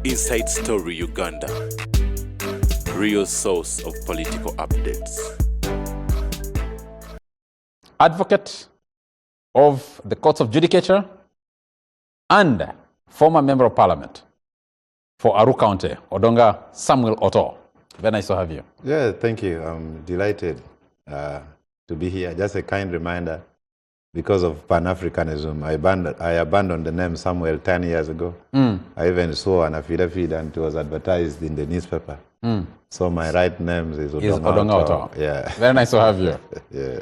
Inside Story Uganda, real source of political updates. Advocate of the Courts of Judicature and former Member of Parliament for Aru County, Odonga Samuel Otto. Very nice to have you. Yeah, thank you. I'm delighted to be here. Just a kind reminder, because of Pan-Africanism, I abandoned the name Samuel 10 years ago. I even saw an affidavit and it was advertised in the newspaper. So my right name is Odonga Otto. Yeah. Very nice to have you. Yeah.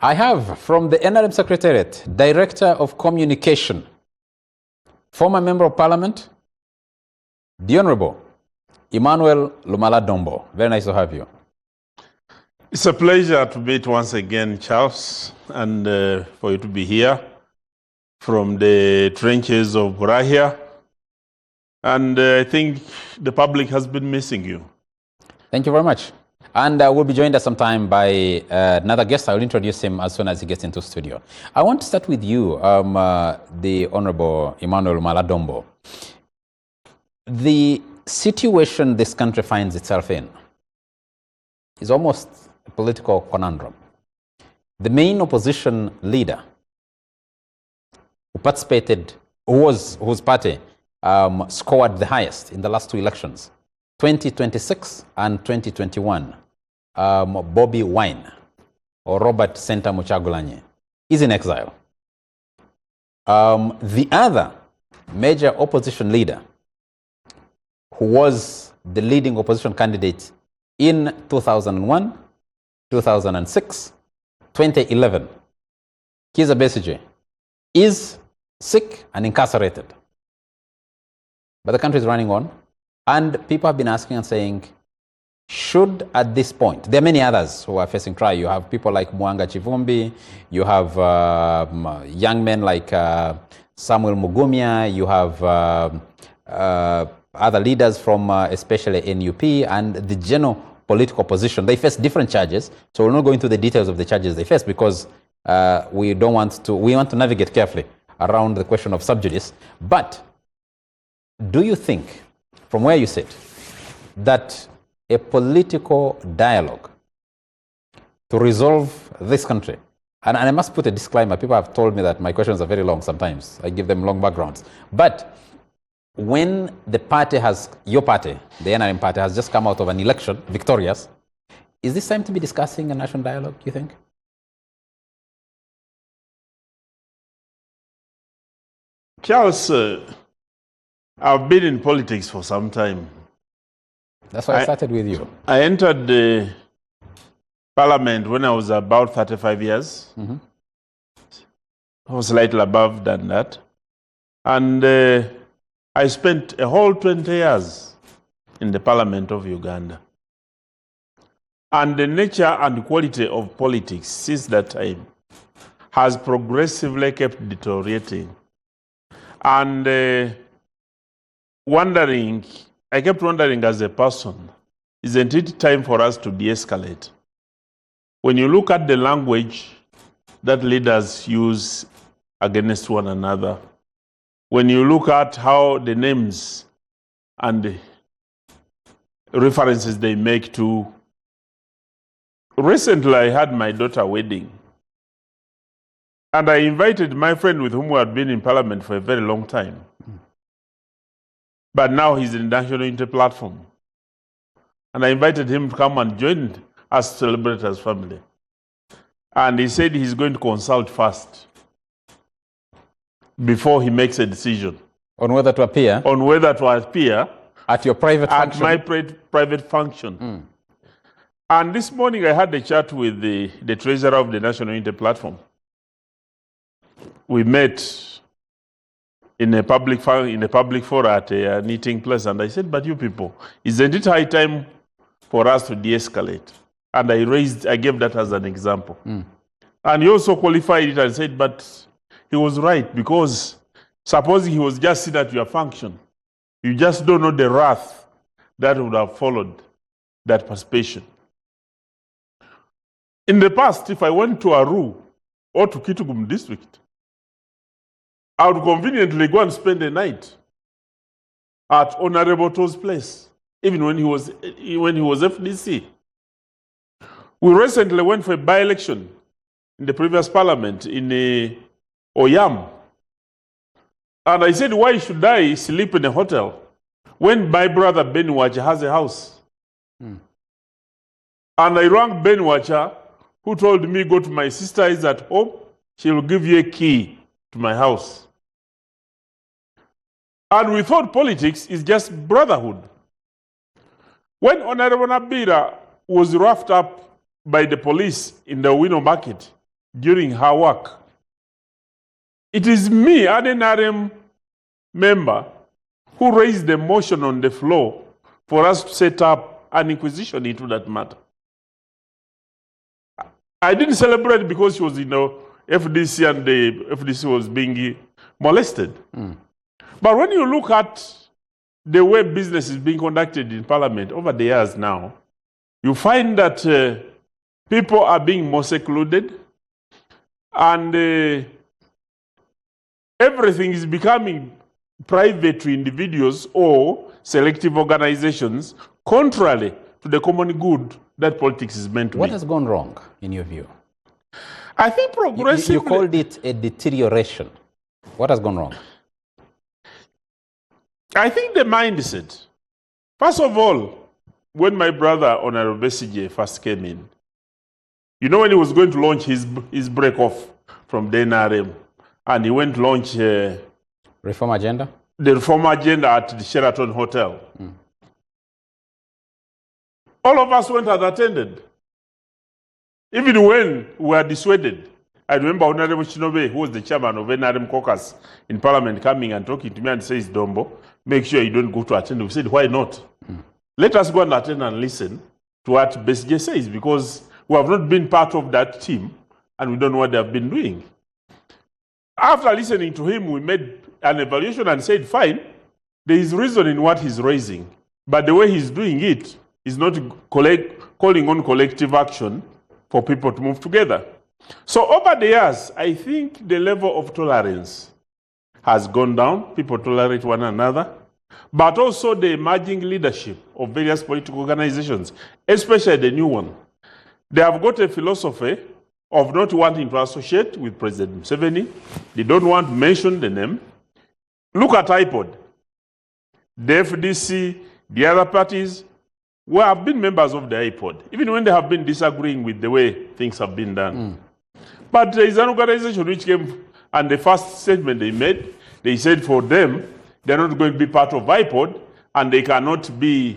I have from the NRM Secretariat, Director of Communication, former Member of Parliament, the Honorable Emmanuel Lumala Dombo. Very nice to have you. It's a pleasure to meet once again, Charles, and for you to be here from the trenches of Burahia. And I think the public has been missing you. Thank you very much. And we'll be joined at some time by another guest. I'll introduce him as soon as he gets into studio. I want to start with you, the Honorable Emmanuel Lumala Dombo. The situation this country finds itself in is almost a political conundrum. The main opposition leader who participated, whose party scored the highest in the last two elections, 2026 and 2021, Bobby Wine, or Robert Sentamu Kyagulanyi, is in exile. The other major opposition leader, who was the leading opposition candidate in 2001, 2006, 2011, Kizza Besigye, is sick and incarcerated. But the country is running on, and people have been asking and saying, should at this point, there are many others who are facing trial. You have people like Mwanga Chivumbi, you have young men like Samuel Mugumya, you have other leaders from especially NUP and the general political opposition. They face different charges, so we'll not go into the details of the charges they face because we want to navigate carefully around the question of sub judice. But do you think, from where you sit, that a political dialogue to resolve this country, and I must put a disclaimer, people have told me that my questions are very long sometimes, I give them long backgrounds, but when the party your party, the NRM party, has just come out of an election, victorious, is this time to be discussing a national dialogue, you think? Charles, I've been in politics for some time. That's why I started with you. I entered the parliament when I was about 35 years. I was slightly above than that. And I spent a whole 20 years in the parliament of Uganda. And the nature and quality of politics since that time has progressively kept deteriorating. And I kept wondering as a person, isn't it time for us to de-escalate? When you look at the language that leaders use against one another, when you look at how the names and the references they make to... Recently, I had my daughter's wedding. And I invited my friend with whom we had been in parliament for a very long time. But now he's in the National Unity Platform. And I invited him to come and join us to celebrate as family. And he said he's going to consult first before he makes a decision. On whether to appear? On whether to appear. At your private function? At my private function. And this morning I had a chat with the treasurer of the National Unity Platform. We met in a public forum at an eating place, and I said, but you people, isn't it high time for us to de-escalate? And I gave that as an example. And he also qualified it and said, but he was right, because supposing he was just sitting at your function, you just don't know the wrath that would have followed that participation. In the past, if I went to Aru or to Kitgum district, I would conveniently go and spend the night at Honorable To's place, even when he was FDC. We recently went for a by-election in the previous parliament in Oyam. And I said, why should I sleep in a hotel when my brother Ben Wacha has a house? And I rang Ben Wacha, who told me, go to my sister is at home. She will give you a key to my house. And we thought politics is just brotherhood. When Honorable Nabira was roughed up by the police in the Owino market during her work, it is me, an NRM member, who raised the motion on the floor for us to set up an inquisition into that matter. I didn't celebrate because she was in the FDC and the FDC was being molested. But when you look at the way business is being conducted in Parliament over the years now, you find that people are being more secluded, and everything is becoming private to individuals or selective organizations, contrary to the common good that politics is meant to be. What has gone wrong, in your view? I think progressively... You called it a deterioration. What has gone wrong? I think the mindset. First of all, when my brother, Honorable Besigye, first came in, you know, when he was going to launch his break off from the NRM, and he went to launch Reform agenda? The reform agenda at the Sheraton Hotel. All of us went and attended. Even when we were dissuaded. I remember Honorable Shinobe, who was the chairman of NRM caucus in Parliament, coming and talking to me and says, Dombo, make sure you don't go to attend. We said, why not? Let us go and attend and listen to what Besigye says, because we have not been part of that team and we don't know what they have been doing. After listening to him, we made an evaluation and said, fine, there is reason in what he's raising, but the way he's doing it is not calling on collective action for people to move together. So over the years, I think the level of tolerance has gone down. People tolerate one another, but also the emerging leadership of various political organizations, especially the new one. They have got a philosophy of not wanting to associate with President Museveni. They don't want to mention the name. Look at iPod. The FDC, the other parties, we have been members of the iPod, even when they have been disagreeing with the way things have been done. But there is an organization which came, and the first statement they made, they said for them, they're not going to be part of iPod, and they cannot be,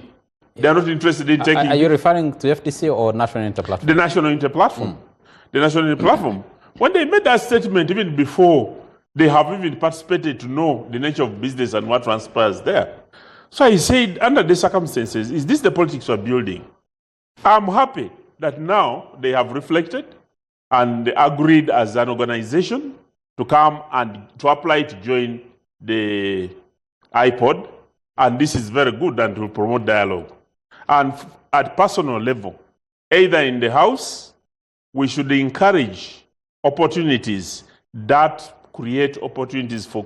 they're not interested in taking... Are you referring to FDC or National Interplatform? The National Interplatform. The National Interplatform. When they made that statement, even before they have even participated to know the nature of business and what transpires there. So I said, under the circumstances, is this the politics we're building? I'm happy that now they have reflected and agreed as an organization to come and to apply to join the iPod. And this is very good and to promote dialogue. And at personal level, either in the House, we should encourage opportunities that create opportunities for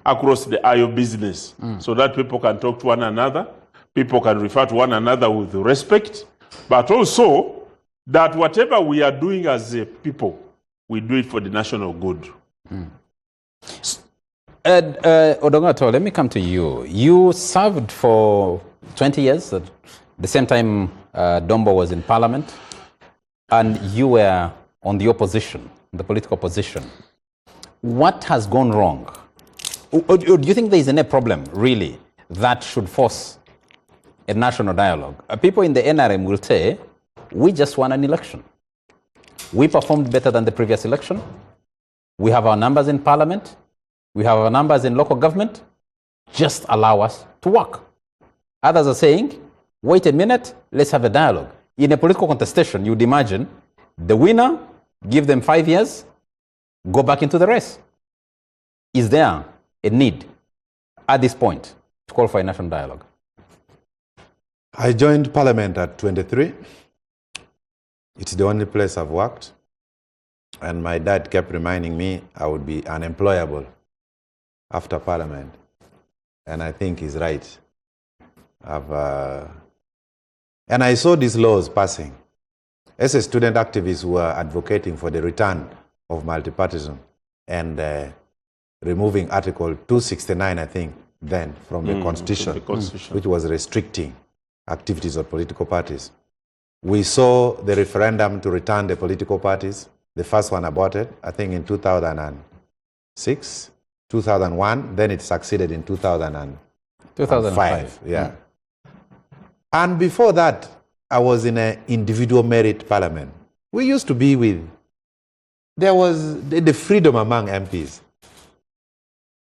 across the IO business, so that people can talk to one another, people can refer to one another with respect, but also that whatever we are doing as a people, we do it for the national good. Odongato, let me come to you. You served for 20 years, at the same time Dombo was in Parliament, and you were on the opposition, the political opposition. What has gone wrong? Or do you think there is any problem, really, that should force a national dialogue? People in the NRM will say, we just won an election. We performed better than the previous election. We have our numbers in Parliament. We have our numbers in local government. Just allow us to work. Others are saying, wait a minute, let's have a dialogue. In a political contestation, you'd imagine the winner, give them 5 years, go back into the race. Is there a need at this point to call for a national dialogue? I joined Parliament at 23. It's the only place I've worked. And my dad kept reminding me I would be unemployable after Parliament. and I think he's right. And I saw these laws passing. As a student activist who were advocating for the return of multipartism and removing Article 269, I think, then from the Constitution, which was restricting activities of political parties. We saw the referendum to return the political parties, the first one aborted, I think in 2006, 2001, then it succeeded in 2005. Yeah. And before that, I was in an individual merit parliament. We used to be with, there was the freedom among MPs.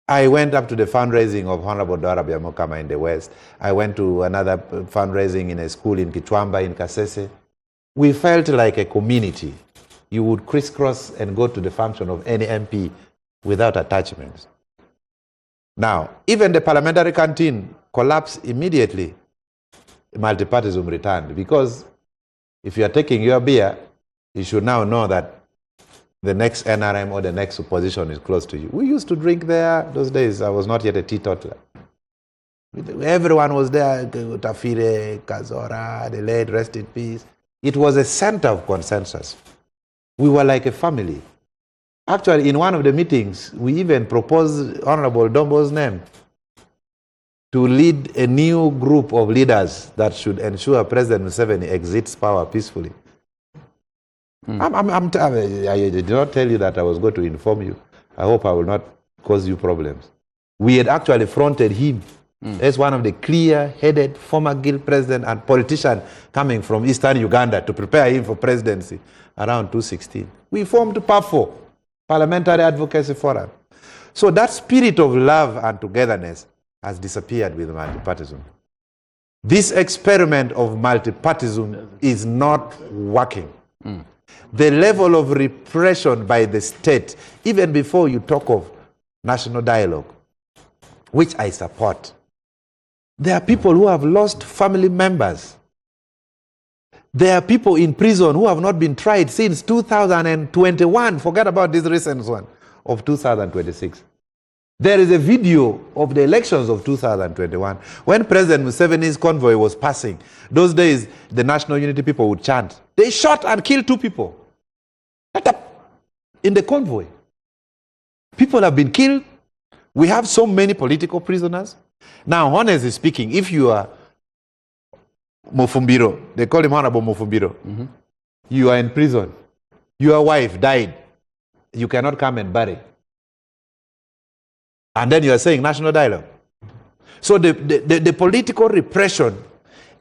I went up to the fundraising of Honorable Dora Byamukama in the West. I went to another fundraising in a school in Kichwamba in Kasese. We felt like a community. You would crisscross and go to the function of any MP without attachments. Now, even the parliamentary canteen collapsed immediately. Multipartism returned, because if you are taking your beer, you should now know that the next NRM or the next opposition is close to you. We used to drink there those days. I was not yet a teetotaler. Everyone was there. Tafire, Kazora, the late, rest in peace. It was a center of consensus. We were like a family. Actually, in one of the meetings, we even proposed Honorable Dombo's name to lead a new group of leaders that should ensure President Museveni exits power peacefully. I did not tell you that I was going to inform you. I hope I will not cause you problems. We had actually fronted him as one of the clear-headed former guild president and politician coming from eastern Uganda to prepare him for presidency around 2016. We formed PAFO, Parliamentary Advocacy Forum. So that spirit of love and togetherness has disappeared with multipartism. This experiment of multipartism is not working. The level of repression by the state, even before you talk of national dialogue, which I support, there are people who have lost family members. There are people in prison who have not been tried since 2021. Forget about this recent one of 2026. There is a video of the elections of 2021 when President Museveni's convoy was passing. Those days, the National Unity people would chant. They shot and killed 2 people in the convoy. People have been killed. We have so many political prisoners. Now, honestly speaking, if you are Mufumbiro, they call him Honorable Mufumbiro, you are in prison, your wife died, you cannot come and bury. And then you are saying national dialogue. So the political repression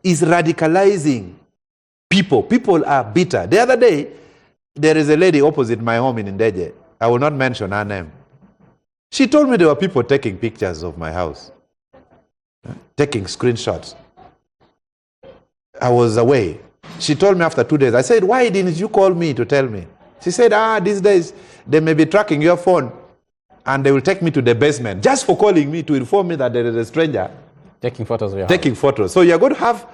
is radicalizing people. People are bitter. The other day, there is a lady opposite my home in Ndeje. I will not mention her name. She told me there were people taking pictures of my house, taking screenshots. I was away. She told me after 2 days. I said, why didn't you call me to tell me? She said, these days, they may be tracking your phone and they will take me to the basement just for calling me to inform me that there is a stranger taking photos of your taking house. photos. So you're going to have,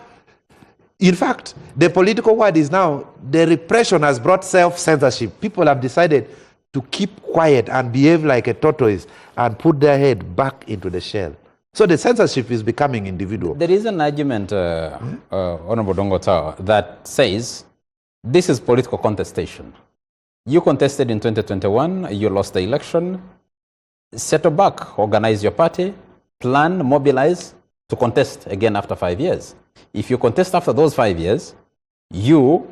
in fact, the political word is now, the repression has brought self-censorship. People have decided to keep quiet and behave like a tortoise and put their head back into the shell. So the censorship is becoming individual. There is an argument, Honorable Dongota, that says this is political contestation. You contested in 2021, you lost the election. Settle back, organize your party, plan, mobilize to contest again after 5 years. If you contest after those 5 years, you're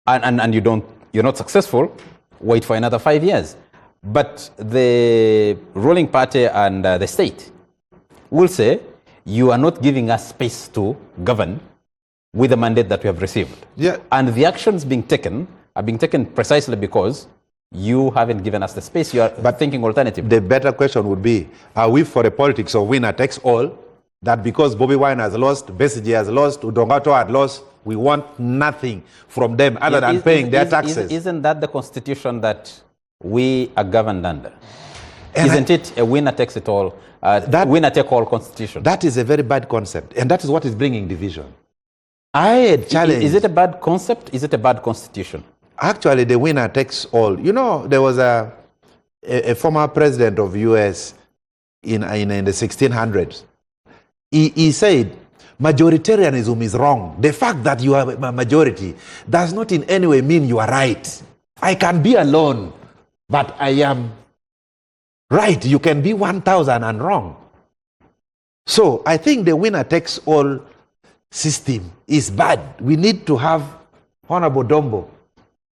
not successful, wait for another 5 years. But the ruling party and the state will say, you are not giving us space to govern with the mandate that we have received. Yeah. And the actions being taken are being taken precisely because you haven't given us the space. You are thinking alternative. The better question would be, are we for a politics of winner takes all? That because Bobby Wine has lost, Besigye has lost, Udongato had lost, we want nothing from them other than paying their taxes. Isn't that the constitution that we are governed under? Isn't it a winner takes it all, winner take all constitution? That is a very bad concept, and that is what is bringing division. I had challenged. Is it a bad concept? Is it a bad constitution? Actually, the winner takes all. You know, there was a former president of US in the 1600s. He said, majoritarianism is wrong. The fact that you are a majority does not in any way mean you are right. I can be alone, but I am right. You can be 1,000 and wrong. So I think the winner takes all system is bad. We need to have, Honorable Dombo,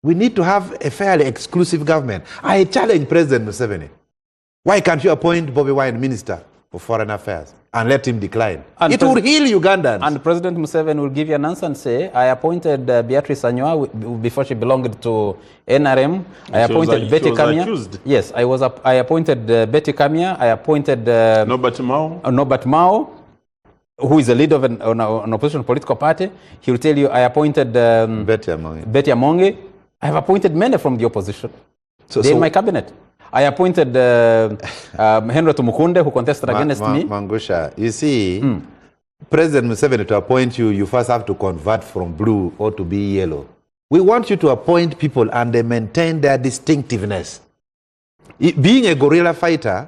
we need to have a fairly exclusive government. I challenge President Museveni. Why can't you appoint Bobby Wine Minister for Foreign Affairs and let him decline? And it will heal Ugandans. And President Museveni will give you an answer and say, I appointed Beatrice Anywa before she belonged to NRM. I appointed Betty Kamya. Yes, I appointed Betty Kamya. I appointed Norbert Mao, who is a leader of an opposition political party. He will tell you, I appointed Betty Amonge. I have appointed many from the opposition. They're in my cabinet. I appointed Henry Tumukunde, who contested against me. Mangusha, you see, President Museveni, to appoint you, you first have to convert from blue or to be yellow. We want you to appoint people and they maintain their distinctiveness. Being a guerrilla fighter,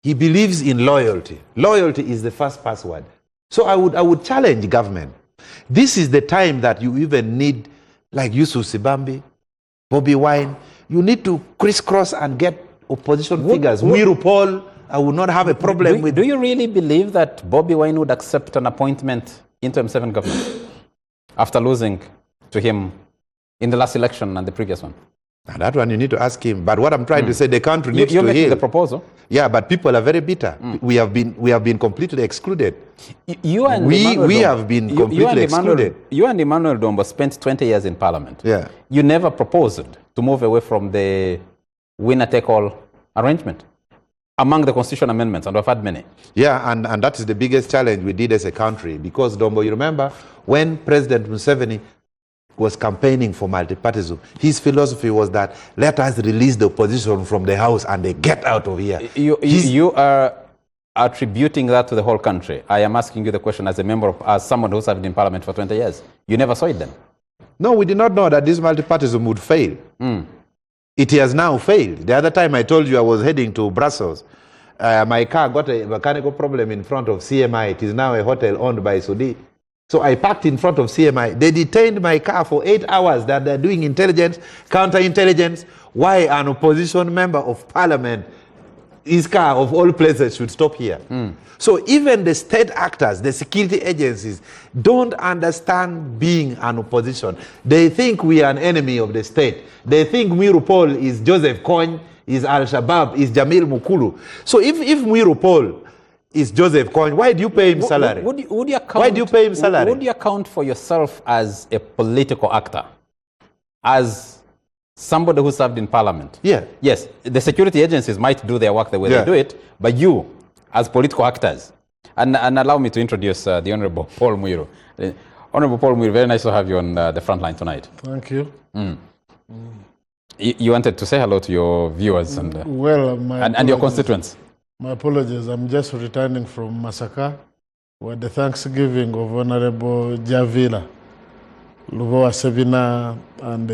he believes in loyalty. Loyalty is the first password. So I would challenge government. This is the time that you even need, like Yusuf Sibambi, Bobby Wine, you need to crisscross and get opposition figures. Mwiru Paul, I would not have a problem with. Do you really believe that Bobby Wine would accept an appointment into M7 government after losing to him in the last election and the previous one? And that one you need to ask him. But what I'm trying to say, the country needs to heal. You're making the proposal. Yeah, but people are very bitter. We have been completely excluded. We have been completely excluded. You and Emmanuel Dombo spent 20 years in Parliament. Yeah. You never proposed to move away from the winner-take-all arrangement among the constitutional amendments, and we've had many. Yeah, and that is the biggest challenge we did as a country. Because, Dombo, you remember when President Museveni was campaigning for multipartyism, his philosophy was that let us release the opposition from the house and they get out of here. You are attributing that to the whole country. I am asking you the question as someone who served in Parliament for 20 years. You never saw it then? No, we did not know that this multipartyism would fail. It has now failed. The other time I told you I was heading to Brussels. My car got a mechanical problem in front of CMI. It is now a hotel owned by Sudi. So I parked in front of CMI. They detained my car for 8 hours that they're doing intelligence, counterintelligence. Why an opposition member of parliament, his car of all places should stop here. So even the state actors, the security agencies, don't understand being an opposition. They think we are an enemy of the state. They think Mwiru Paul is Joseph Kony, is Al-Shabaab, is Jamil Mukulu. So if Mwiru Paul is Joseph Kony, why do you pay him salary? Why do you pay him salary? Would you account for yourself as a political actor? As somebody who served in Parliament? Yeah. Yes, the security agencies might do their work the way they do it, but you, as political actors, and allow me to introduce the Honorable Paul Mwiru. Honorable Paul Mwiru, very nice to have you on the front line tonight. Thank you. You wanted to say hello to your viewers and your constituents. My apologies, I'm just returning from Masaka, where the Thanksgiving of Honorable Javila, Luvoa Sevina, and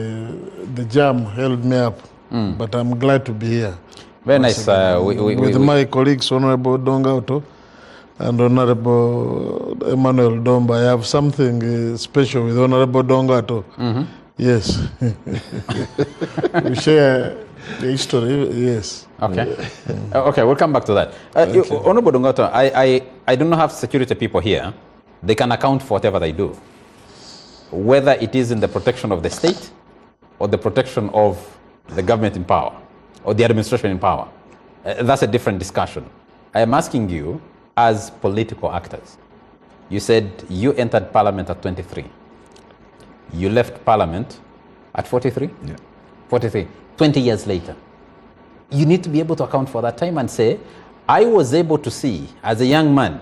the jam held me up. But I'm glad to be here. Very nice. With my colleagues, Honorable Dongauto and Honorable Emmanuel Domba. I have something special with Honorable Dongauto. Yes. We share the history, yes. Okay. Okay, we'll come back to that. Honorable Dongauto, I do not have security people here. They can account for whatever they do. Whether it is in the protection of the state or the protection of the government in power or the administration in power. That's a different discussion. I am asking you, as political actors, you said you entered Parliament at 23. You left Parliament at 43? Yeah. 43. 20 years later. You need to be able to account for that time and say, I was able to see, as a young man,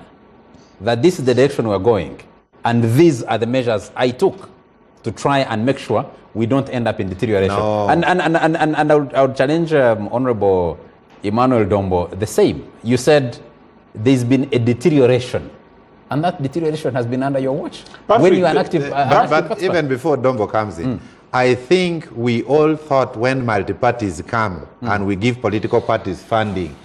that this is the direction we're going, and these are the measures I took to try and make sure we don't end up in deterioration. No. And I would challenge Honorable Emmanuel Dombo the same. You said there's been a deterioration, and that deterioration has been under your watch. Perfect. When you are an active, but even before Dombo comes in, I think we all thought when multi-parties come and we give political parties funding,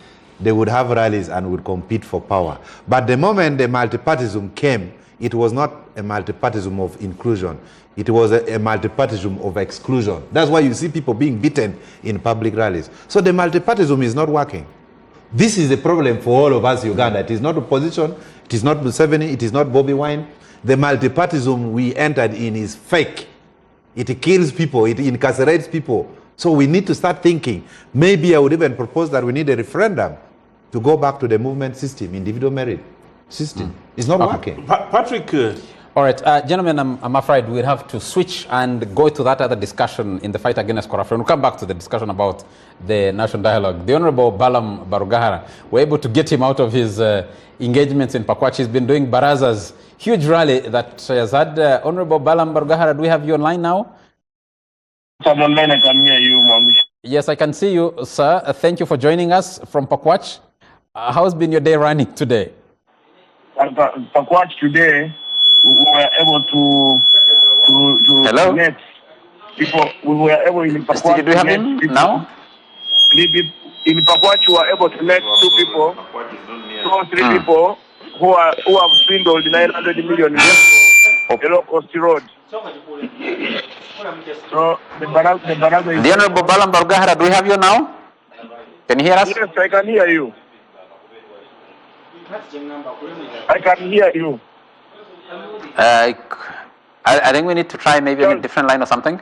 they would have rallies and would compete for power. But the moment the multipartyism came, it was not a multipartyism of inclusion. It was a multipartyism of exclusion. That's why you see people being beaten in public rallies. So the multipartyism is not working. This is a problem for all of us, Uganda. It is not opposition. It is not Museveni. It is not Bobby Wine. The multipartyism we entered in is fake. It kills people. It incarcerates people. So we need to start thinking. Maybe I would even propose that we need a referendum to go back to the movement system, individual merit system. It's not working. Patrick. All right, gentlemen, I'm afraid we'll have to switch and go to that other discussion in the fight against corruption. We'll come back to the discussion about the national dialogue. The Honorable Balam Barugahara, we're able to get him out of his engagements in Pakwach. He's been doing Baraza's huge rally that has had. Honorable Balam Barugahara, do we have you online now? I'm online, I can hear you, Mami. Yes, I can see you, sir. Thank you for joining us from Pakwach. How's been your day running today? Pakwach today, we were able to Hello? connect people. We were able in Pakwach. Steve, do you have him now? In Pakwach, we were able to connect 2 people, 2 or 3 people who have swindled 900 million in the low-cost road. So the Honorable Balam Barugahara, do we have you now? Can you hear us? Yes, I can hear you. I can hear you. I think we need to try maybe on a different line or something.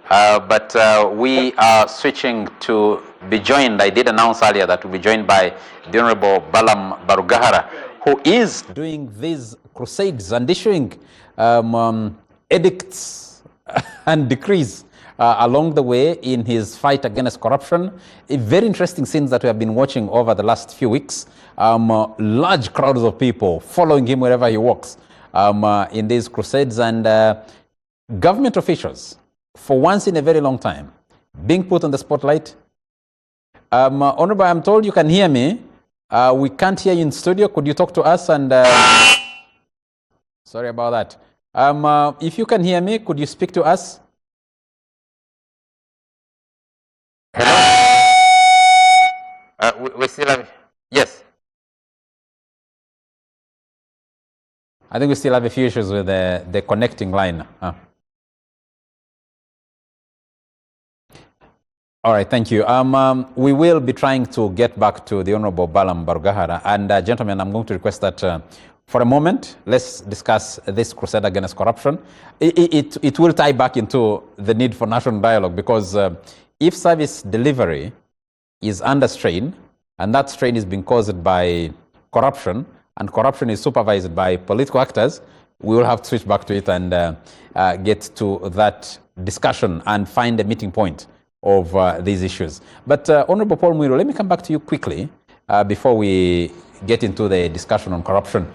But we are switching to be joined. I did announce earlier that we'll be joined by the Honorable Balam Barugahara, who is doing these crusades and issuing edicts and decrees along the way in his fight against corruption. A very interesting scenes that we have been watching over the last few weeks. Large crowds of people following him wherever he walks in these crusades, and government officials, for once in a very long time, being put on the spotlight. Honorable, I'm told you can hear me. We can't hear you in studio. Could you talk to us? And sorry about that. If you can hear me, could you speak to us? Hello? We still have, yes. I think we still have a few issues with the connecting line. All right, thank you. We will be trying to get back to the Honorable Balam Barugahara. And gentlemen, I'm going to request that for a moment, let's discuss this crusade against corruption. It will tie back into the need for national dialogue, because if service delivery is under strain, and that strain is being caused by corruption, and corruption is supervised by political actors, we will have to switch back to it and get to that discussion and find a meeting point of these issues. But Honorable Paul Muiro, let me come back to you quickly before we get into the discussion on corruption.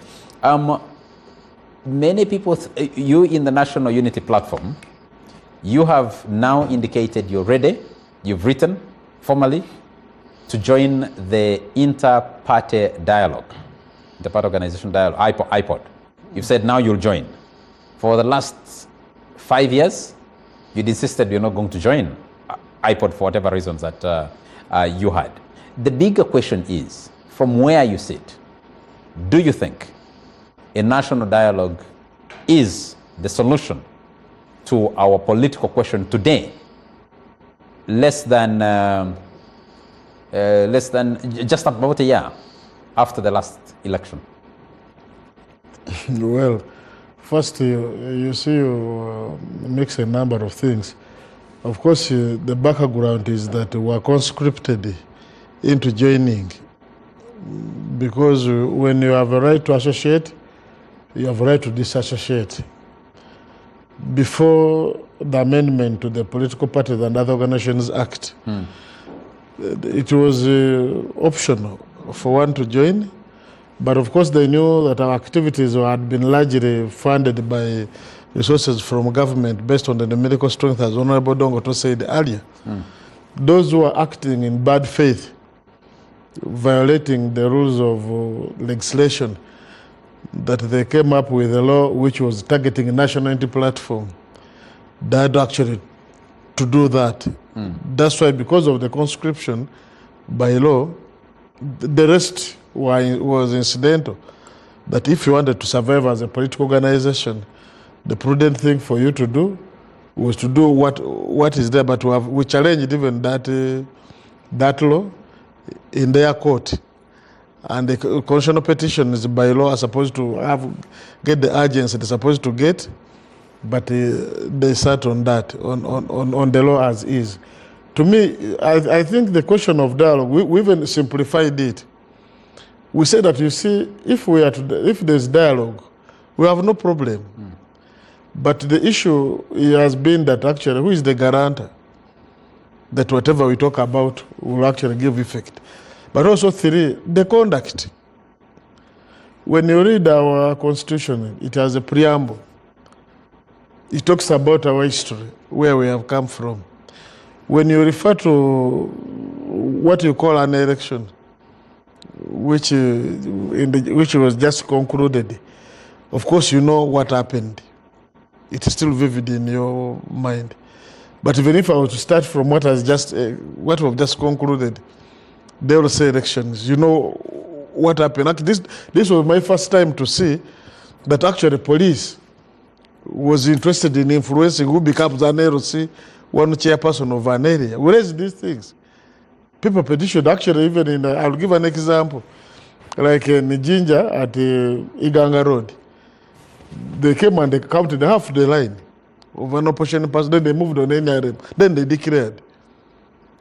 Many people, you in the National Unity Platform, you have now indicated you're ready, you've written formally to join the inter-party dialogue, the party organization dialogue, IPOD. You've said now you'll join. For the last 5 years, you'd insisted you're not going to join IPOD for whatever reasons that you had. The bigger question is, from where you sit, do you think a national dialogue is the solution to our political question today, less than just about a year after the last election? Well, first you see you mix a number of things. Of course, the background is that we are conscripted into joining, because when you have a right to associate, you have a right to disassociate. Before the amendment to the Political Parties and Other Organizations Act, it was optional for one to join, but of course they knew that our activities had been largely funded by resources from government based on the numerical strength, as Honorable Dongoto said earlier. Those who are acting in bad faith, violating the rules of legislation, that they came up with a law which was targeting a national unity platform, that actually to do that. That's why, because of the conscription by law, The rest was incidental. That if you wanted to survive as a political organization, the prudent thing for you to do was to do what is there, but we challenged even that law in their court. And the constitutional petitions by law are supposed to get the urgency they're supposed to get, but they sat on that, on the law as is. To me, I think the question of dialogue, we even simplified it. We say that, you see, if there's dialogue, we have no problem. But the issue has been that actually, who is the guarantor that whatever we talk about will actually give effect? But also, three, the conduct. When you read our constitution, it has a preamble. It talks about our history, where we have come from. When you refer to what you call an election, which was just concluded, of course you know what happened. It is still vivid in your mind. But even if I were to start from what we've just concluded, they will say elections. You know what happened. Actually, this was my first time to see that actually the police was interested in influencing who becomes an LC, one chairperson of an area. We raised these things. People petitioned, actually, even in, I'll give an example, like in Jinja at Iganga Road. They came and they counted half the line of an opposition person, then they moved on NRM, then they declared.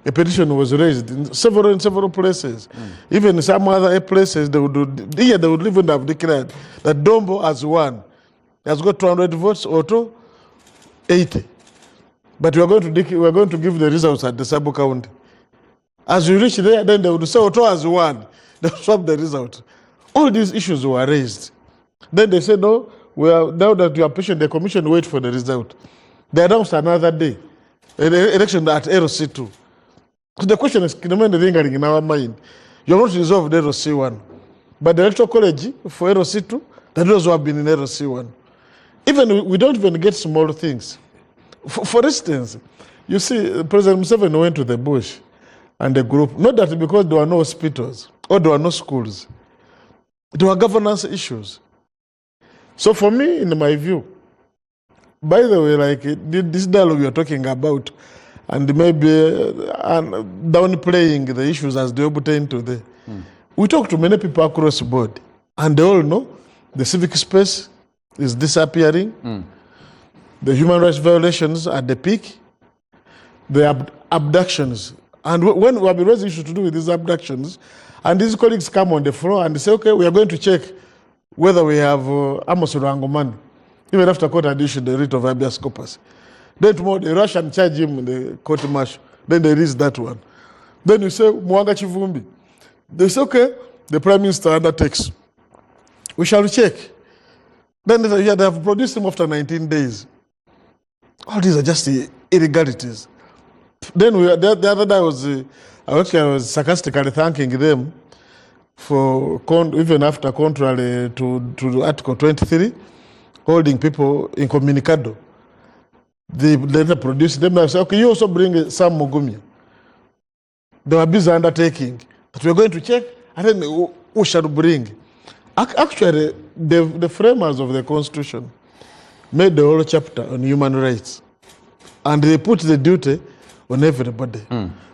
A petition was raised in several places. Even in some other places, they would even have declared that Dombo has won. He has got 200 votes, Otto 80. But we are going to give the results at the Sabo County. As you reach there, then they would say Otto has won. They swap the result. All these issues were raised. Then they said, no, now that you are patient, the commission wait for the result. They announced another day, an election at LC2. So the question is lingering in our mind. You're going to resolve the LC1. But the electoral college for LC2, that those who have been in LC1. Even we don't even get small things. For instance, you see, President Museveni went to the bush and the group, not that because there were no hospitals or there were no schools, there were governance issues. So for me, in my view, by the way, like this dialogue you're talking about, and maybe downplaying the issues as they obtain today, we talk to many people across the board, and they all know the civic space is disappearing, the human rights violations at the peak, the abductions. And when we have raised issues to do with these abductions, and these colleagues come on the floor and say, okay, we are going to check whether we have Amos Rangomani, even after court had issued the writ of habeas corpus. Then tomorrow they rush and charge him in the court martial. Then they release that one. Then you say, Mwanga Chivumbi. They say, okay, the Prime Minister undertakes. We shall check. Then they have produced him after 19 days. All these are just irregularities. Then the other day I was sarcastically thanking them for, even after contrary to Article 23, holding people incommunicado. They later produced them and said, okay, you also bring Sam Mugumya. They were busy undertaking that we're going to check, and then who shall bring. Actually, the framers of the Constitution made the whole chapter on human rights, and they put the duty on everybody.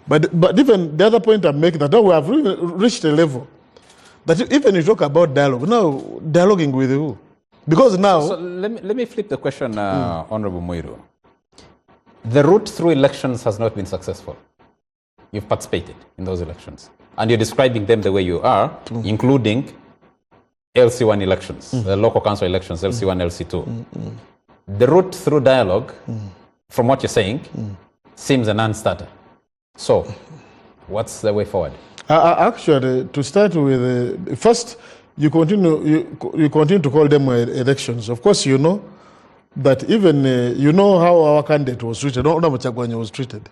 But even the other point I'm making, that now we have really reached a level that even you talk about dialogue, now dialoguing with who? Because now... So let me flip the question, Honorable Muiru. The route through elections has not been successful. You've participated in those elections. And you're describing them the way you are, including LC1 elections, the local council elections, LC1, LC2. The route through dialogue, from what you're saying, seems a non-starter. So, what's the way forward? Actually, to start with, first, you continue to call them elections. Of course, you know that even, you know how our candidate was treated, not Kyagulanyi was treated.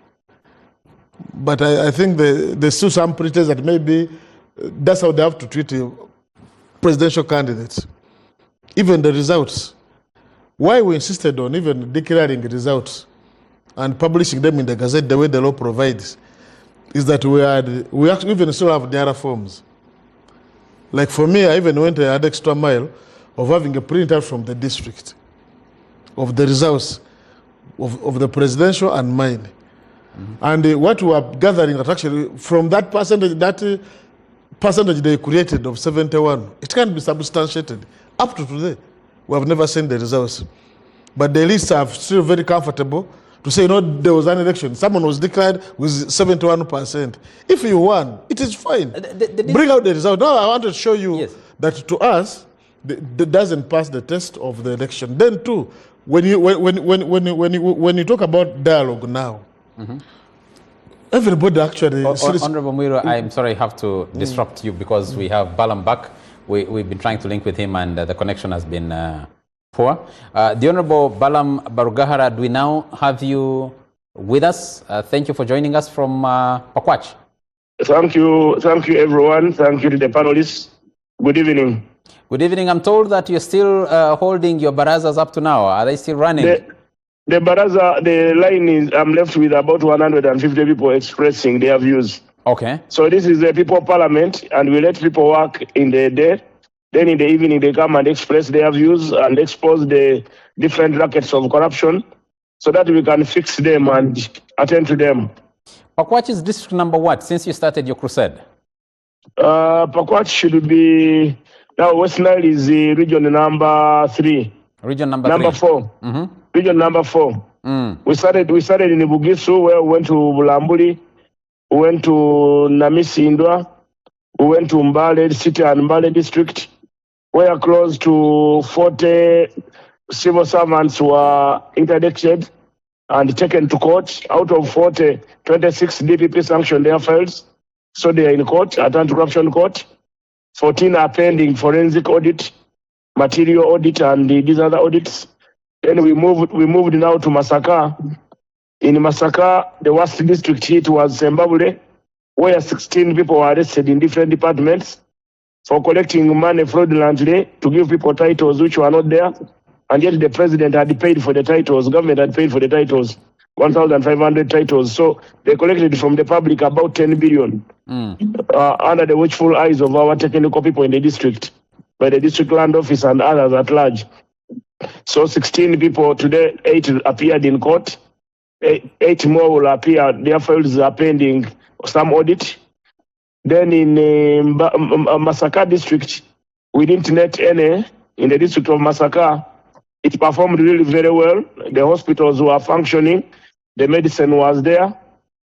But I think there's still some pretense that maybe that's how they have to treat presidential candidates. Even the results. Why we insisted on even declaring results and publishing them in the Gazette the way the law provides is that we actually even still have the other forms. Like for me, I even went an extra mile of having a printout from the district of the results of the presidential and mine. And what we are gathering that actually from that percentage they created of 71, it can't be substantiated. Up to today, we have never seen the results. But the lists are still very comfortable to say, there was an election. Someone was declared with 71%. If you won, it is fine. Bring out the result. Now I want to show you that to us, that doesn't pass the test of the election. Then too, when you talk about dialogue now, everybody actually... Honorable Muiro, I'm sorry I have to disrupt you because we have Balam back. We've been trying to link with him and the connection has been poor. The Honorable Balam Barugahara, do we now have you with us? Thank you for joining us from Pakwach. Thank you everyone. Thank you to the panelists. Good evening. Good evening. I'm told that you're still holding your barazas up to now. Are they still running? The baraza, the line is, I'm left with about 150 people expressing their views. Okay. So this is a people parliament, and we let people work in the day. Then in the evening, they come and express their views and expose the different rackets of corruption so that we can fix them and attend to them. Pakwach is district number what, since you started your crusade? Pakwach should be, now West Nile is the region number 3. Region number 4. Region number 4. We started in Bugisu, where we went to Bulambuli, we went to Namisindwa, we went to Mbale City and Mbale district, where close to 40 civil servants were interdicted and taken to court. Out of 40, 26 DPP sanctioned their files, so they are in court, at anti-corruption court. 14 are pending forensic audit, material audit, and these other audits. Then we moved now to Masaka. In Masaka, the worst district hit was Zimbabwe, where 16 people were arrested in different departments for collecting money fraudulently to give people titles which were not there. And yet the president had paid for the titles, government had paid for the titles, 1,500 titles. So they collected from the public about 10 billion under the watchful eyes of our technical people in the district, by the district land office and others at large. So 16 people today, 8 appeared in court. 8 more will appear. Their files are pending some audit. Then in Masaka district, we didn't net any. In the district of Masaka, it performed really very well. The hospitals were functioning. The medicine was there.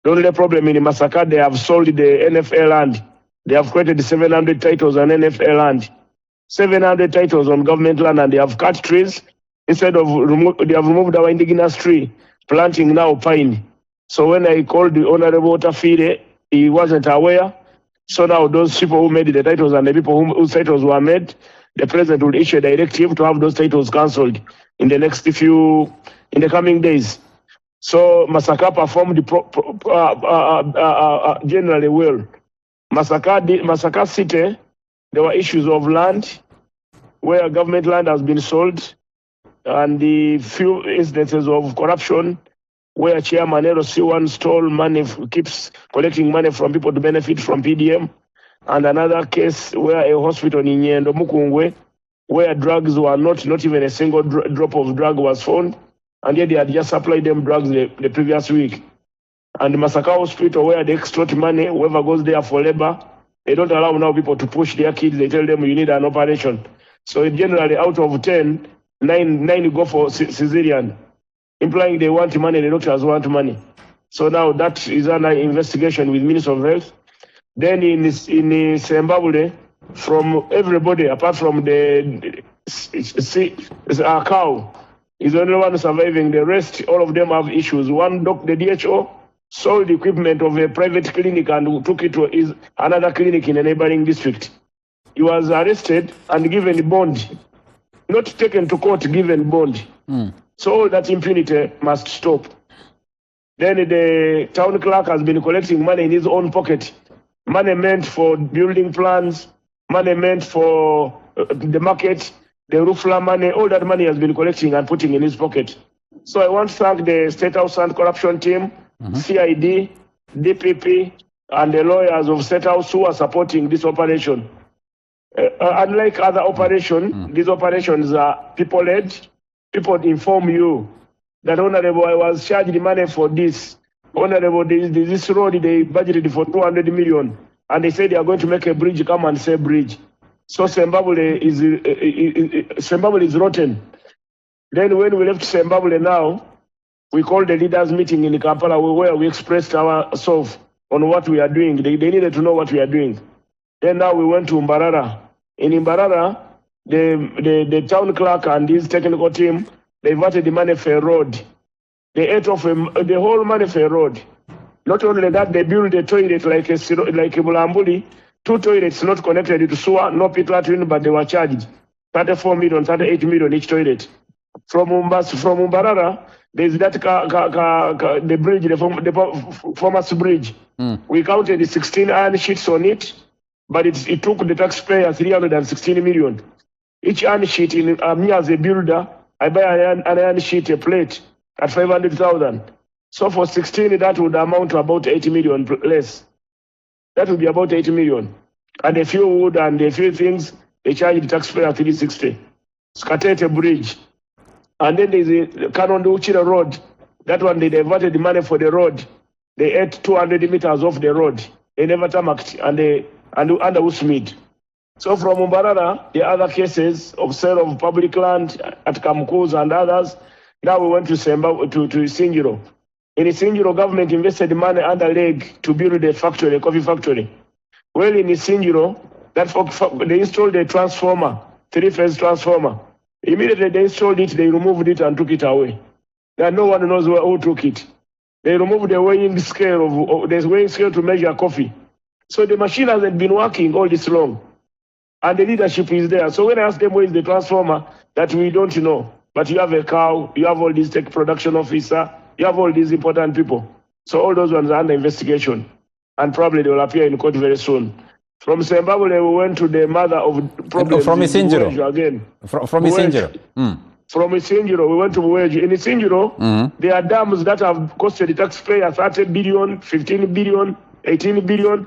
The only problem in Masaka, they have sold the NFL land. They have created 700 titles on NFL land. 700 titles on government land, and they have cut trees. Instead of, they have removed our indigenous tree, planting now pine. So when I called the Honorable Tafire, he wasn't aware. So now those people who made the titles and the people whose titles were made, the president will issue a directive to have those titles cancelled in the next in the coming days. So Masaka performed generally well. Masaka City, there were issues of land where government land has been sold, and the few instances of corruption where Chairman LC1 stole money, keeps collecting money from people to benefit from PDM, and another case where a hospital in Nyendo Mukungwe, where drugs were not even a single drop of drug was found, and yet they had just supplied them drugs the previous week. And Masaka Hospital, where they extort money, whoever goes there for labor, they don't allow now people to push their kids. They tell them you need an operation. So generally, out of 10, 9 go for cesarean, implying they want money, the doctors want money. So now that is under investigation with Minister of Health. Then in Zimbabwe, from everybody, apart from the cow, is the only one surviving. The rest, all of them have issues. One the DHO sold the equipment of a private clinic and took it to another clinic in a neighboring district. He was arrested and given bond, not taken to court, given bond. So all that impunity must stop. Then the town clerk has been collecting money in his own pocket. Money meant for building plans, money meant for the market, the roofler money, all that money has been collecting and putting in his pocket. So I want to thank the State House and Corruption team, CID, DPP, and the lawyers of State House who are supporting this operation. Unlike other operations, these operations are people-led. People inform you that, Honorable, I was charged money for this. Honorable, this road, they budgeted for 200 million. And they say they are going to make a bridge, come and say bridge. So Zimbabwe is rotten. Then when we left Zimbabwe now, we called the leaders meeting in Kampala where we expressed ourselves on what we are doing. They needed to know what we are doing. Then now we went to Mbarara. In Mbarara, the town clerk and his technical team, they wanted the money for a road. They ate off the whole money for a road. Not only that, they built a toilet like a Bulambuli, 2 toilets not connected to sewer, no pit latrine, but they were charged 34 million, 38 million each toilet. From Mbarara, there's that the bridge, the Farmers Bridge. We counted 16 iron sheets on it, but it took the taxpayer 316 million. Each iron sheet, me as a builder, I buy an iron sheet, a plate, at 500,000. So for 16, that would amount to about 80 million less. That would be about 80 million. And a few wood and a few things, they charge the taxpayer 360. Skatete Bridge. And then there's a Kanondo Uchira Road. That one, they diverted the money for the road. They ate 200 meters off the road. They never tarmacked and under Usmid. So from Mbarara, the other cases of sale of public land at Kamkuz and others, now we went to Singiro. In Singiro, government invested money under leg to build a factory, a coffee factory. Well, in Singiro, they installed a transformer, 3-phase transformer. Immediately they installed it, they removed it and took it away. Now no one knows who took it. They removed the weighing scale to measure coffee. So the machine hasn't been working all this long. And the leadership is there. So when I ask them where is the transformer, that we don't know. But you have a cow, you have all these tech production officer, you have all these important people. So all those ones are under investigation. And probably they will appear in court very soon. From Zimbabwe, we went to the mother of problems. From Isingiro again. From Isingiro. From Isingiro, we went to Buweji. In Isingiro, there are dams that have costed the taxpayer 30 billion, 15 billion, 18 billion.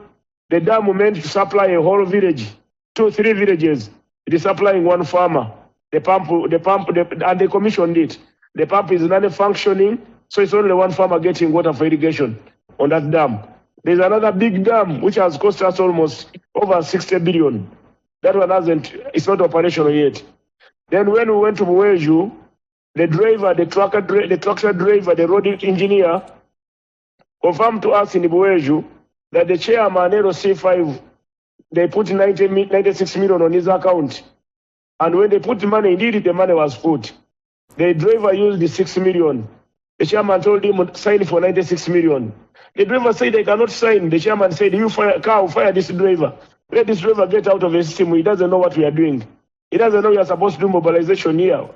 The dam meant to supply a whole village, 2-3 villages. It is supplying one farmer. The pump, and they commissioned it. The pump is not functioning, so it's only one farmer getting water for irrigation on that dam. There's another big dam which has cost us almost over 60 billion. That one it's not operational yet. Then when we went to Buweju, the driver, the tractor driver, the road engineer confirmed to us in Buweju that the chairman, LC5, they put 96 million on his account. And when they put the money, indeed the money was put. The driver used the 6 million. The chairman told him to sign for 96 million. The driver said they cannot sign. The chairman said, you fire this driver. Let this driver get out of the system. He doesn't know what we are doing. He doesn't know you are supposed to do mobilization here.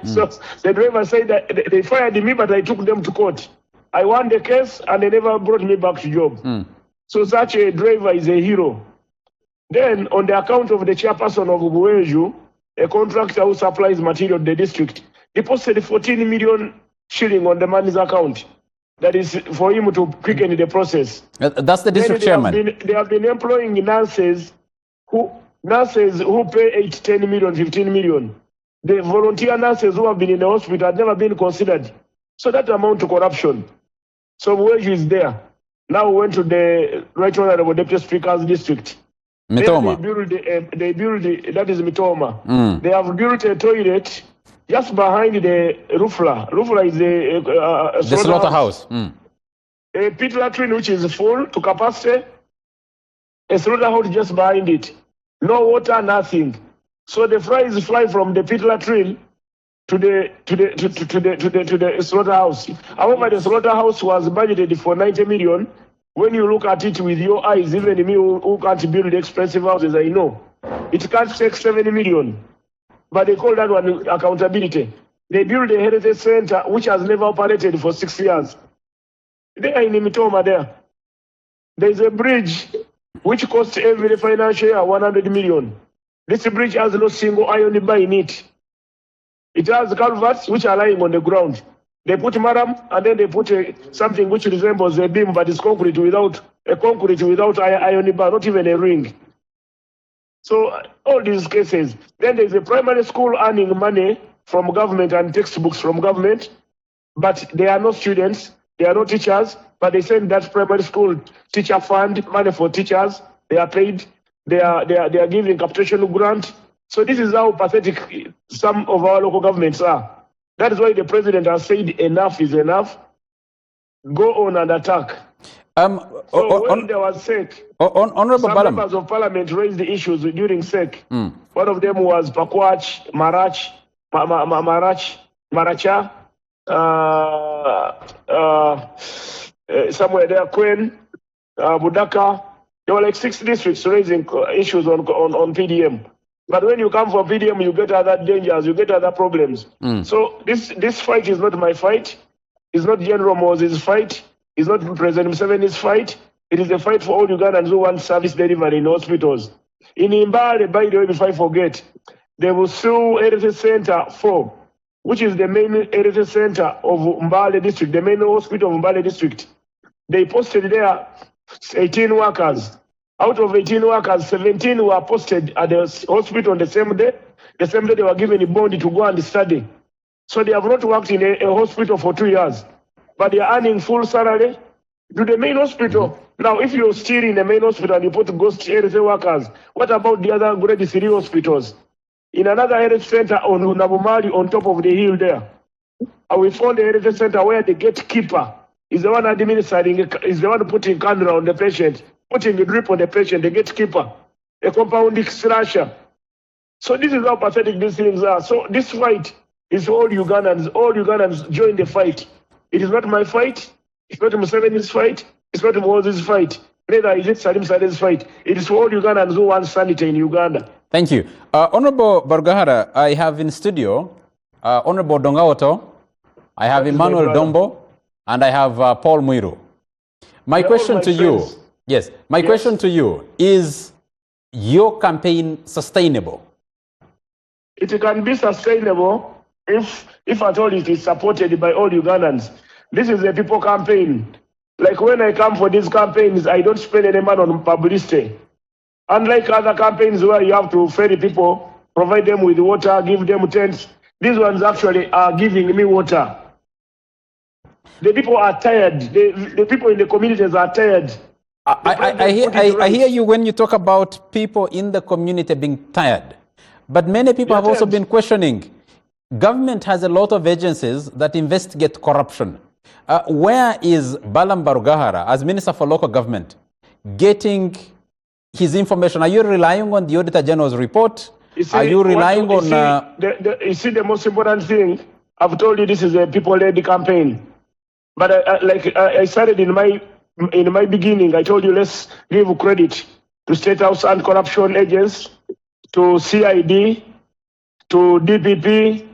So the driver said that they fired me, but I took them to court. I won the case and they never brought me back to job. So such a driver is a hero. Then on the account of the chairperson of Buweju, a contractor who supplies material to the district, deposited 14 million shilling on the man's account. That is for him to quicken the process. That's the district chairman. They have been employing nurses who pay 8, 10 million, 15 million. The volunteer nurses who have been in the hospital have never been considered. So that amount to corruption. So Buweju is there. Now we went to the Right Honorable Deputy Speaker's district. Mitoma. They build that is Mitoma. They have built a toilet just behind the Rufla. Rufla is the slaughterhouse. A pit latrine which is full to capacity. A slaughterhouse just behind it. No water, nothing. So the flies fly from the pit latrine to the slaughterhouse. However, the slaughterhouse was budgeted for 90 million. When you look at it with your eyes, even me who can't build expensive houses, I know. It can't take 7 million. But they call that one accountability. They build a heritage center which has never operated for 6 years. They are in Mitoma there. There's a bridge which costs every financial year 100 million. This bridge has no single iron bar in it. It has culverts which are lying on the ground. They put maram and then they put something which resembles a beam, but it's concrete without iron bar, not even a ring. So all these cases. Then there's a primary school earning money from government and textbooks from government, but they are not students, they are not teachers, but they send that primary school teacher fund money for teachers. They are paid. They are giving capitation grant. So this is how pathetic some of our local governments are. That is why the president has said enough is enough. Go on and attack. When there was SEC, Honorable some Balam. members of parliament raised the issues during SEC. One of them was Pakwach, Maracha, somewhere there, Queen, Budaka. There were like 6 districts raising issues on PDM. But when you come for PDM, you get other dangers, you get other problems. So this fight is not my fight. It's not General Moses' fight. It's not President Museveni's fight. It is a fight for all Ugandans who want service delivery in hospitals. In Mbale, by the way, before I forget, they will sue Heritage Center 4, which is the main Heritage Center of Mbale district, the main hospital of Mbale district. They posted there 18 workers. Out of 18 workers, 17 were posted at the hospital on the same day. The same day they were given a bond to go and study. So they have not worked in a hospital for 2 years, but they are earning full salary to the main hospital. Now, if you're still in the main hospital and you put ghost health workers, what about the other grade 3 hospitals? In another health center on Nabumali on top of the hill there, we found a health center where the gatekeeper is the one administering, is the one putting candle on the patient, putting a drip on the patient, the gatekeeper, a compounding slasher. So this is how pathetic these things are. So this fight is for all Ugandans. All Ugandans join the fight. It is not my fight. It's not Museveni's fight. It's not Moses' fight. Neither is it Salim Saleh's fight. It is for all Ugandans who want sanity in Uganda. Thank you. Honorable Barugahara, I have in studio Honorable Dongaoto, I have Emmanuel Dombo, and I have Paul Muiru. My question to you, yes, my question to you is your campaign sustainable? It can be sustainable if at all it is supported by all Ugandans. This is a people campaign. Like when I come for these campaigns, I don't spend any money on publicity. Unlike other campaigns where you have to ferry people, provide them with water, give them tents, these ones actually are giving me water. The people are tired. The people in the communities are tired. I hear you when you talk about people in the community being tired. But many people have also been questioning. Government has a lot of agencies that investigate corruption. Where is Balam Barugahara, as Minister for Local Government, getting his information? Are you relying on the Auditor General's report? Are you relying on... You see, the most important thing, I've told you this is a people-led campaign. But I started in my beginning, I told you let's give credit to State House Anti-Corruption Agents, to CID, to DPP,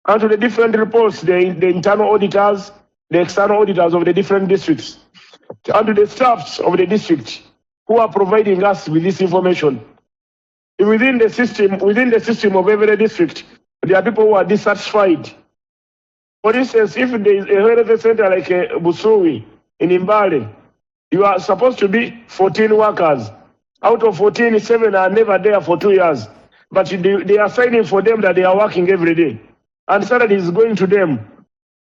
and to the different reports, the internal auditors, the external auditors of the different districts, and to the staffs of the district who are providing us with this information. Within the system of every district, there are people who are dissatisfied. For instance, if there is a health center like Busui in Mbale, you are supposed to be 14 workers. Out of 14, 7 are never there for 2 years. But they are signing for them that they are working every day. And salary is going to them.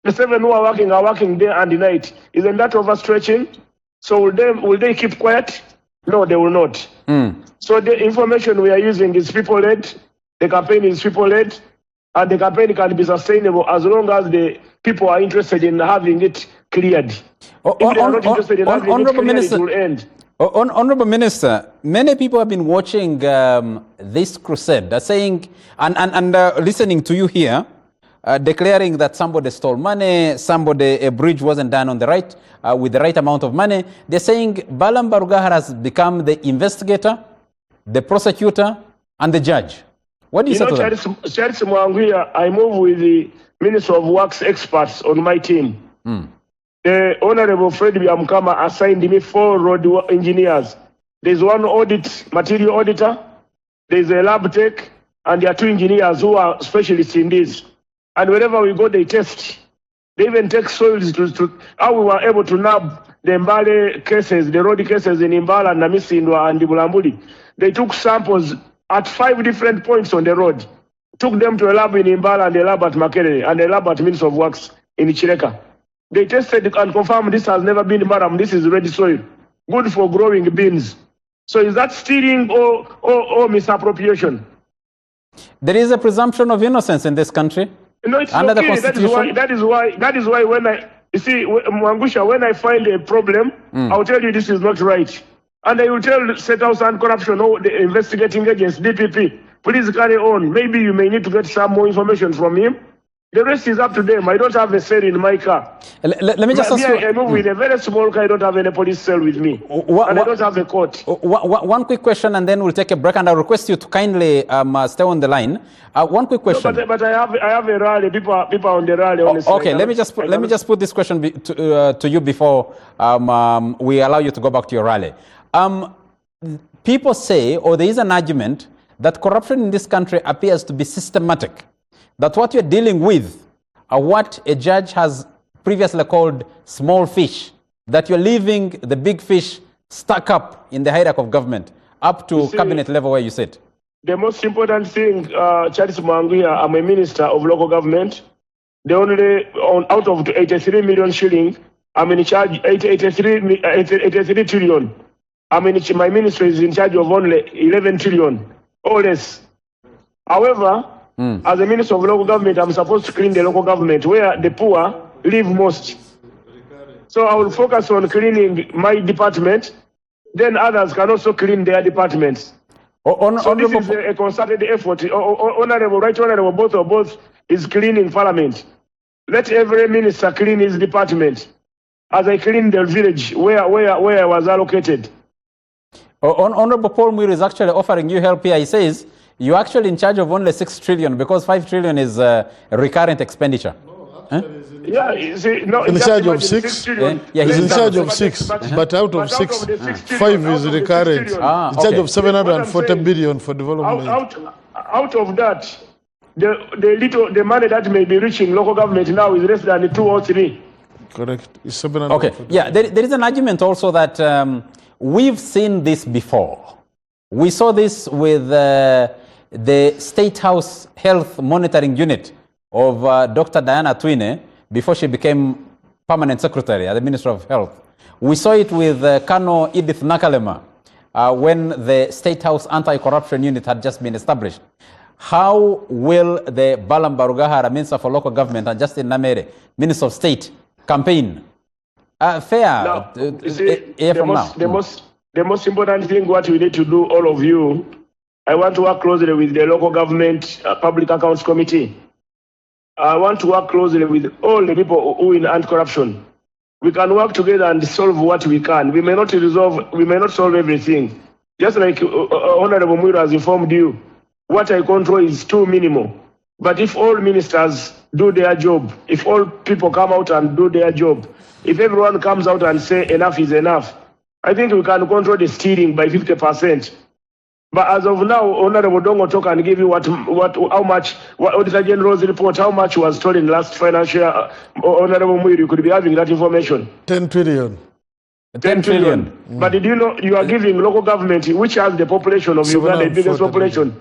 The 7 who are working day and night. Isn't that overstretching? So will they keep quiet? No, they will not. So the information we are using is people-led. The campaign is people-led. And the campaign can be sustainable as long as the people are interested in having it cleared. If they are not interested in having it cleared, it will end. Honorable Minister, many people have been watching this crusade, saying and listening to you here, declaring that somebody stole money, a bridge wasn't done on the right, with the right amount of money. They're saying Balam Barugahara has become the investigator, the prosecutor, and the judge. What do you say to that? Charles Mwangwia, I move with the Minister of Works experts on my team. The Honorable Fred Biamkama assigned me 4 road engineers. There's 1 material auditor, there's a lab tech, and there are 2 engineers who are specialists in this. And wherever we go, they test. They even take soils to how we were able to nab the Mbale cases, the road cases in Mbala, Namisindwa, and Bulambuli. They took samples at 5 different points on the road, took them to a lab in Mbala and a lab at Makerere and a lab at Ministry of Works in Chireka. They tested and confirmed this has never been maram, this is ready soil, good for growing beans. So is that stealing or misappropriation? There is a presumption of innocence in this country. No, it's under okay. the Constitution. That is why when you see, Mwangusha, when I find a problem, I'll tell you this is not right. And I will tell State House and Corruption, the investigating agents, DPP, please carry on. Maybe you may need to get some more information from him. The rest is up to them. I don't have a cell in my car. Let me just ask you. I move with a very small car. I don't have any police cell with me. And I don't have a court. One quick question, and then we'll take a break. And I request you to kindly stay on the line. One quick question. No, but I have a rally. People on the rally. Honestly, okay, let me just put this question to you before we allow you to go back to your rally. People say, or there is an argument that corruption in this country appears to be systematic. That what you're dealing with are what a judge has previously called small fish, that you're leaving the big fish stuck up in the hierarchy of government, up to cabinet level where you sit. The most important thing, Charles Mwanguya, I'm a minister of local government. The only, out of 83 million shilling, I'm in charge 83 trillion. My ministry is in charge of only 11 trillion, or less. However, as a minister of local government, I'm supposed to clean the local government where the poor live most. So I will focus on cleaning my department, then others can also clean their departments. So this is a concerted effort. Honorable, both is cleaning parliament. Let every minister clean his department as I clean the village where I was allocated. Honorable Paul Muir is actually offering you help here. He says, you're actually in charge of only 6 trillion because 5 trillion is a recurrent expenditure. Yeah, you see, no, in charge of 6? Yeah, he's in charge of 6, but out of 6, 5 is recurrent. In charge of 740 billion for development. Out of that, the money that may be reaching local government now is less than 2 or 3. Correct. It's 740. Okay. Yeah, there is an argument also that we've seen this before. We saw this with the State House Health Monitoring Unit of Dr. Diana Twine before she became permanent secretary at the Ministry of Health. We saw it with Colonel Edith Nakalema when the State House Anti-Corruption Unit had just been established. How will the Balam Barugahara, Minister for Local Government, and Justin Namere, Minister of State, campaign? Fair The most important thing, what we need to do, all of you, I want to work closely with the local government public accounts committee. I want to work closely with all the people who in anti-corruption. We can work together and solve what we can. We may not solve everything. Just like Honorable Muir has informed you, what I control is too minimal. But if all ministers do their job, if all people come out and do their job, if everyone comes out and say enough is enough, I think we can control the stealing by 50%. But as of now, Honorable Dongo talk and give you how much, Auditor General's report, how much was stolen last financial year. Honorable Muir, you could be having that information. 10 trillion. 10 trillion. But did you know you are giving local government, which has the population of Uganda, the biggest population,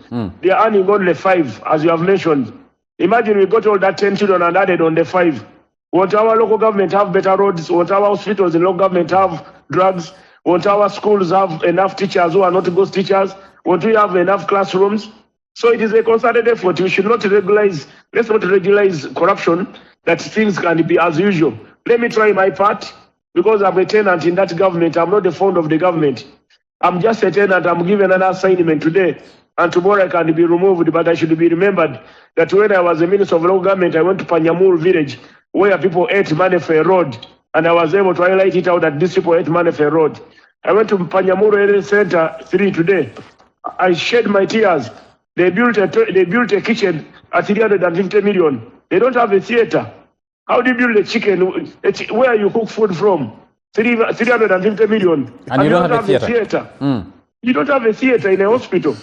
they are earning only 5, as you have mentioned. Imagine we got all that 10 trillion and added on the 5. Won't our local government have better roads? Won't our hospitals in local government have drugs? Won't our schools have enough teachers who are not ghost teachers? Won't we have enough classrooms? So it is a concerted effort. We should not let's not regularize corruption, that things can be as usual. Let me try my part, because I'm a tenant in that government. I'm not the founder of the government. I'm just a tenant. I'm given an assignment today, and tomorrow I can be removed, but I should be remembered that when I was a minister of local government, I went to Panyamur village, where people ate money for a road, and I was able to highlight it out that these people ate money for a road. I went to Panyamur Area Center 3 today. I shed my tears. They built a kitchen at 350 million. They don't have a theater. How do you build a chicken? Where you cook food from? 350 million. And you don't have a theater. You don't have a theater in a hospital.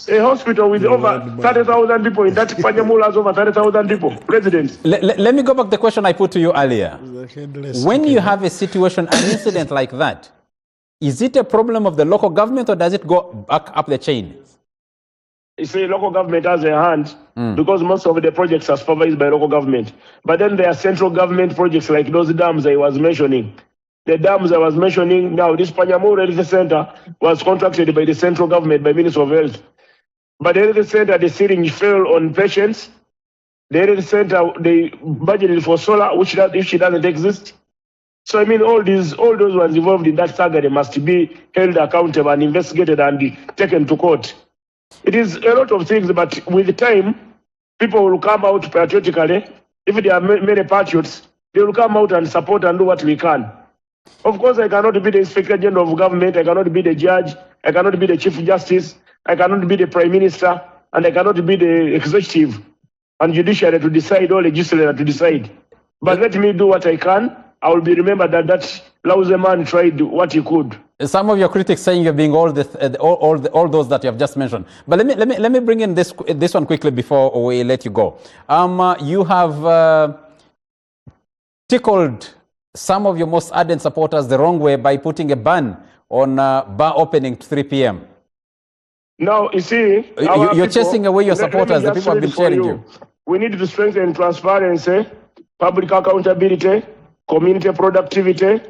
A hospital with over 30,000 people. In that Panyamul has over 30,000 people, residents. Let me go back to the question I put to you earlier. When you chicken. have a situation, an incident like that, is it a problem of the local government or does it go back up the chain? You see, local government has a hand because most of the projects are supervised by local government. But then there are central government projects like those dams I was mentioning. The dams I was mentioning, now this Panyamur Health Center was contracted by the central government, by Minister of Health. But the health center, the syringe fell on patients. The health center, they budgeted for solar, which doesn't exist. So I mean, all those ones involved in that saga, they must be held accountable and investigated and taken to court. It is a lot of things, but with time, people will come out patriotically. If there are many patriots, they will come out and support and do what we can. Of course, I cannot be the Inspector General of Government, I cannot be the judge, I cannot be the Chief Justice, I cannot be the Prime Minister, and I cannot be the executive and judiciary to decide or legislature to decide. But let me do what I can. I will be remembered that lousy man tried what he could. Some of your critics saying you're being all those that you have just mentioned. But let me bring in this one quickly before we let you go. You have tickled some of your most ardent supporters the wrong way by putting a ban on bar opening to 3 p.m. Now, you see, you're chasing away your supporters. The people have been sharing you. We need to strengthen transparency, public accountability, community productivity,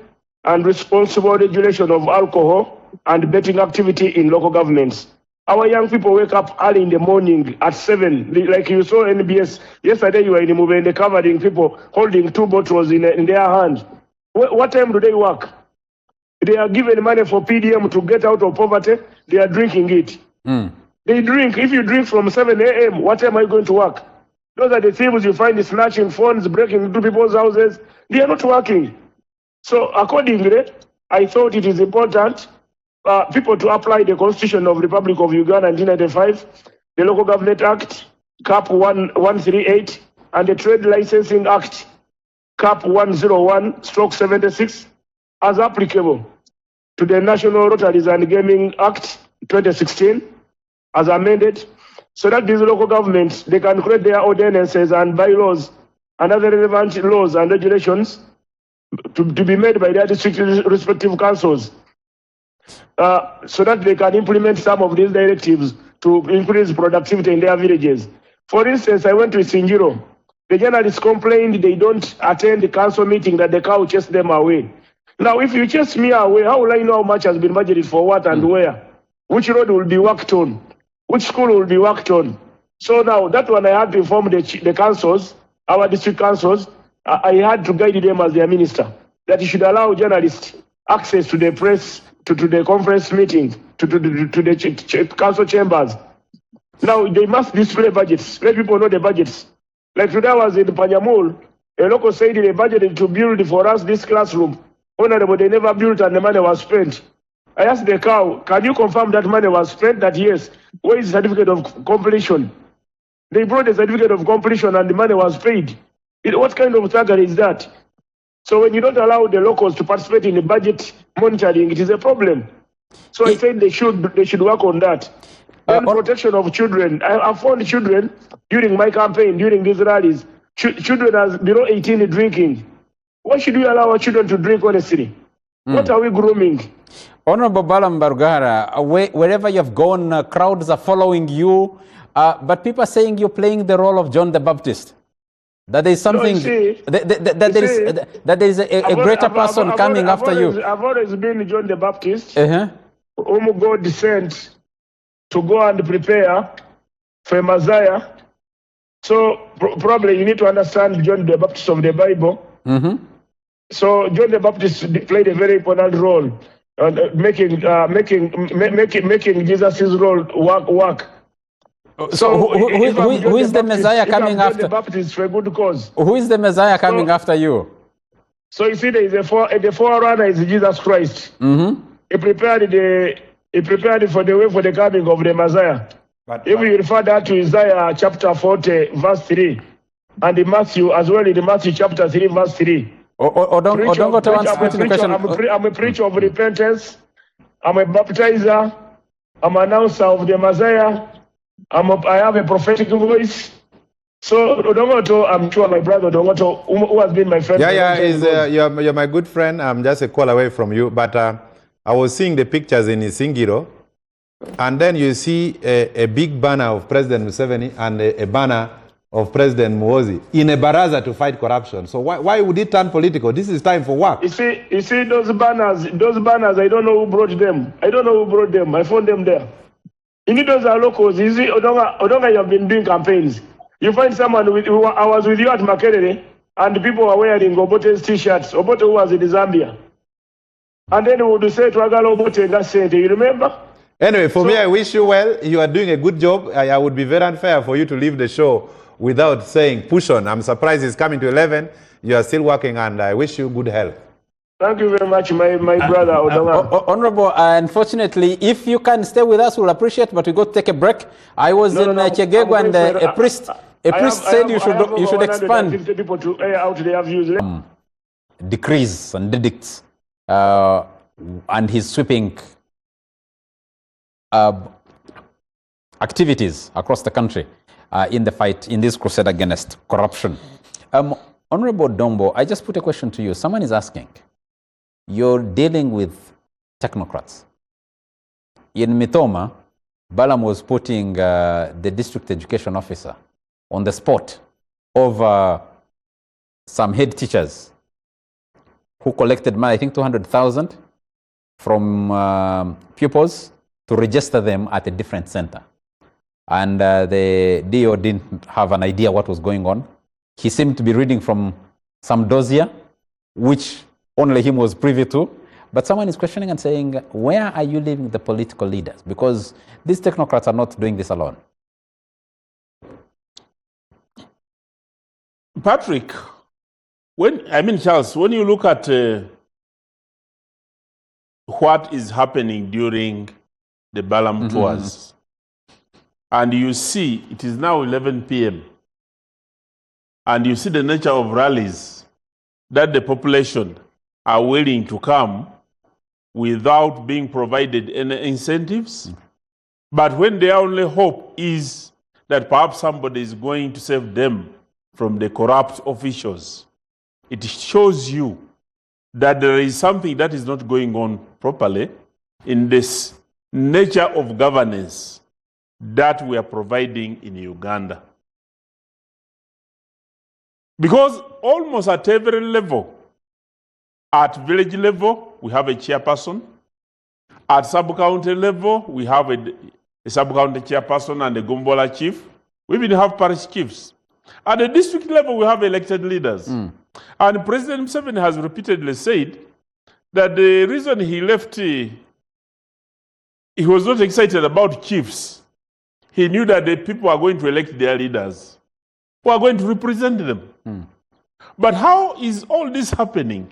and responsible regulation of alcohol and betting activity in local governments. Our young people wake up early in the morning at 7, like you saw NBS. Yesterday you were in Mubende covering people holding 2 bottles in their hand. What time do they work? They are given money for PDM to get out of poverty. They are drinking it. They drink. If you drink from 7 a.m., what time are you going to work? Those are the thieves you find snatching phones, breaking into people's houses. They are not working. So accordingly, I thought it is important people to apply the Constitution of the Republic of Uganda 1995, the Local Government Act, Cap 138, and the Trade Licensing Act, Cap 101/76, as applicable to the National Lotteries and Gaming Act 2016, as amended, so that these local governments, they can create their ordinances and bylaws and other relevant laws and regulations to be made by their district respective councils, so that they can implement some of these directives to increase productivity in their villages. For instance, I went to Sinjiro. The journalists complained they don't attend the council meeting, that the cow chased them away. Now, if you chase me away, how will I know how much has been budgeted for what and where? Which road will be worked on? Which school will be worked on? So now, that one I had to inform the councils, our district councils. I had to guide them as their minister, that he should allow journalists access to the press, to the conference meeting, to the council chambers. Now, they must display budgets. Let people know the budgets. Like today I was in Panyamul, a local said they budgeted to build for us this classroom. Honorable, they never built and the money was spent. I asked the cow, can you confirm that money was spent? That yes. Where is the certificate of completion? They brought the certificate of completion and the money was paid. What kind of thuggery is that? So when you don't allow the locals to participate in the budget monitoring, it is a problem. So I said they should work on that. Then protection of children. I found children during my campaign, during these rallies, children are below 18 drinking. Why should we allow our children to drink honestly? What are we grooming? Honorable Balam Barugara, wherever you've gone, crowds are following you, but people are saying you're playing the role of John the Baptist. That there is something, that there is a greater person coming after you. I've always been John the Baptist, whom God sent to go and prepare for Messiah. So probably you need to understand John the Baptist of the Bible. So John the Baptist played a very important role, making Jesus' role work. So who is the Messiah coming after? The Baptist for a good cause. Who is the Messiah coming after you? So you see, there is the forerunner is Jesus Christ. He prepared for the way for the coming of the Messiah. If we refer that to Isaiah chapter 40, verse 3, and in Matthew, as well in Matthew chapter 3, verse 3. I'm a preacher of repentance. I'm a baptizer I'm an announcer of the Messiah. I have a prophetic voice. So Odongoto, I'm sure my brother Odongoto, who has been my friend. You're my good friend. I'm just a call away from you. But I was seeing the pictures in Isingiro, and then you see a big banner of President Museveni and a banner of President Muhoozi in a baraza to fight corruption. So why would it turn political? This is time for work. You see those banners, I don't know who brought them. I found them there. You need those are locals. You see, Odonga, you have been doing campaigns. You find someone I was with you at Makerere, and the people were wearing Obote's t-shirts. Obote who was in Zambia. And then we would say to Agalo Obote and that's it. You remember? Anyway, for me, I wish you well. You are doing a good job. I would be very unfair for you to leave the show without saying push on. I'm surprised it's coming to 11. You are still working, and I wish you good health. Thank you very much, my brother. Honorable, unfortunately, if you can stay with us, we'll appreciate, but we got to take a break. I was in Kyagulanyi, and a priest said you should expand. People to air out their views. Decrees and edicts, and his sweeping activities across the country in the fight, in this crusade against corruption. Honorable Dombo, I just put a question to you. Someone is asking, you're dealing with technocrats. In Mitoma, Balaam was putting the district education officer on the spot over some head teachers who collected money, I think 200,000 from pupils to register them at a different center. And the DO didn't have an idea what was going on. He seemed to be reading from some dossier, which only him was privy to. But someone is questioning and saying, where are you leaving the political leaders? Because these technocrats are not doing this alone. Patrick, Charles, when you look at what is happening during the Balaam tours, and you see it is now 11 p.m., and you see the nature of rallies that the population are willing to come without being provided any incentives. But when their only hope is that perhaps somebody is going to save them from the corrupt officials, it shows you that there is something that is not going on properly in this nature of governance that we are providing in Uganda. Because almost at every level, at village level, we have a chairperson. At sub-county level, we have a sub-county chairperson and a Gombola chief. We even have parish chiefs. At the district level, we have elected leaders. And President Museveni has repeatedly said that the reason he left, he was not excited about chiefs. He knew that the people are going to elect their leaders, who are going to represent them. But how is all this happening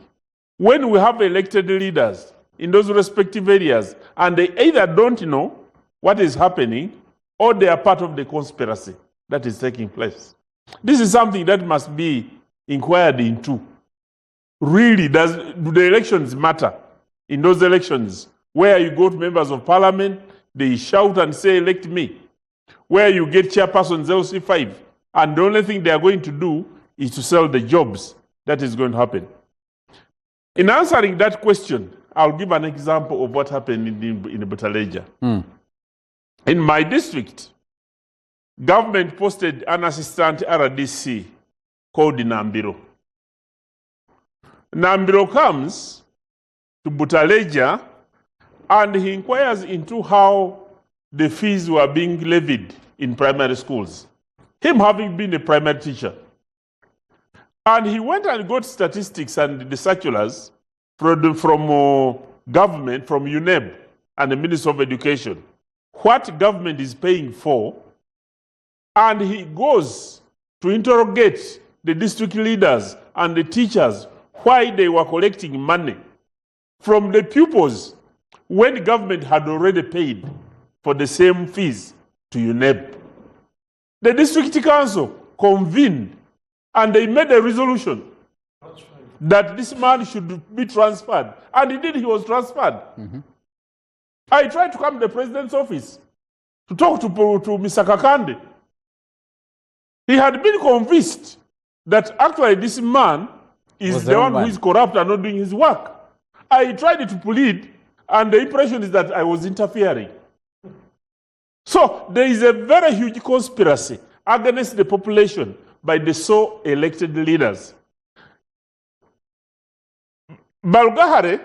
when we have elected leaders in those respective areas and they either don't know what is happening or they are part of the conspiracy that is taking place? This is something that must be inquired into. Really, do the elections matter? In those elections, where you go to members of parliament, they shout and say, elect me. Where you get chairpersons LC5, and the only thing they are going to do is to sell the jobs. That is going to happen. In answering that question, I'll give an example of what happened in Butaleja. In my district, government posted an assistant RDC called Nambiro. Nambiro comes to Butaleja and he inquires into how the fees were being levied in primary schools. Him having been a primary teacher. And he went and got statistics and the circulars from government, from UNEB and the Ministry of Education, what government is paying for, and he goes to interrogate the district leaders and the teachers why they were collecting money from the pupils when the government had already paid for the same fees to UNEB. The district council convened and they made a resolution that this man should be transferred. And indeed, he was transferred. I tried to come to the president's office to talk to Mr. Kakande. He had been convinced that actually this man is the one who is corrupt and not doing his work. I tried to plead, and the impression is that I was interfering. So there is a very huge conspiracy against the population by the so elected leaders. Balgahare,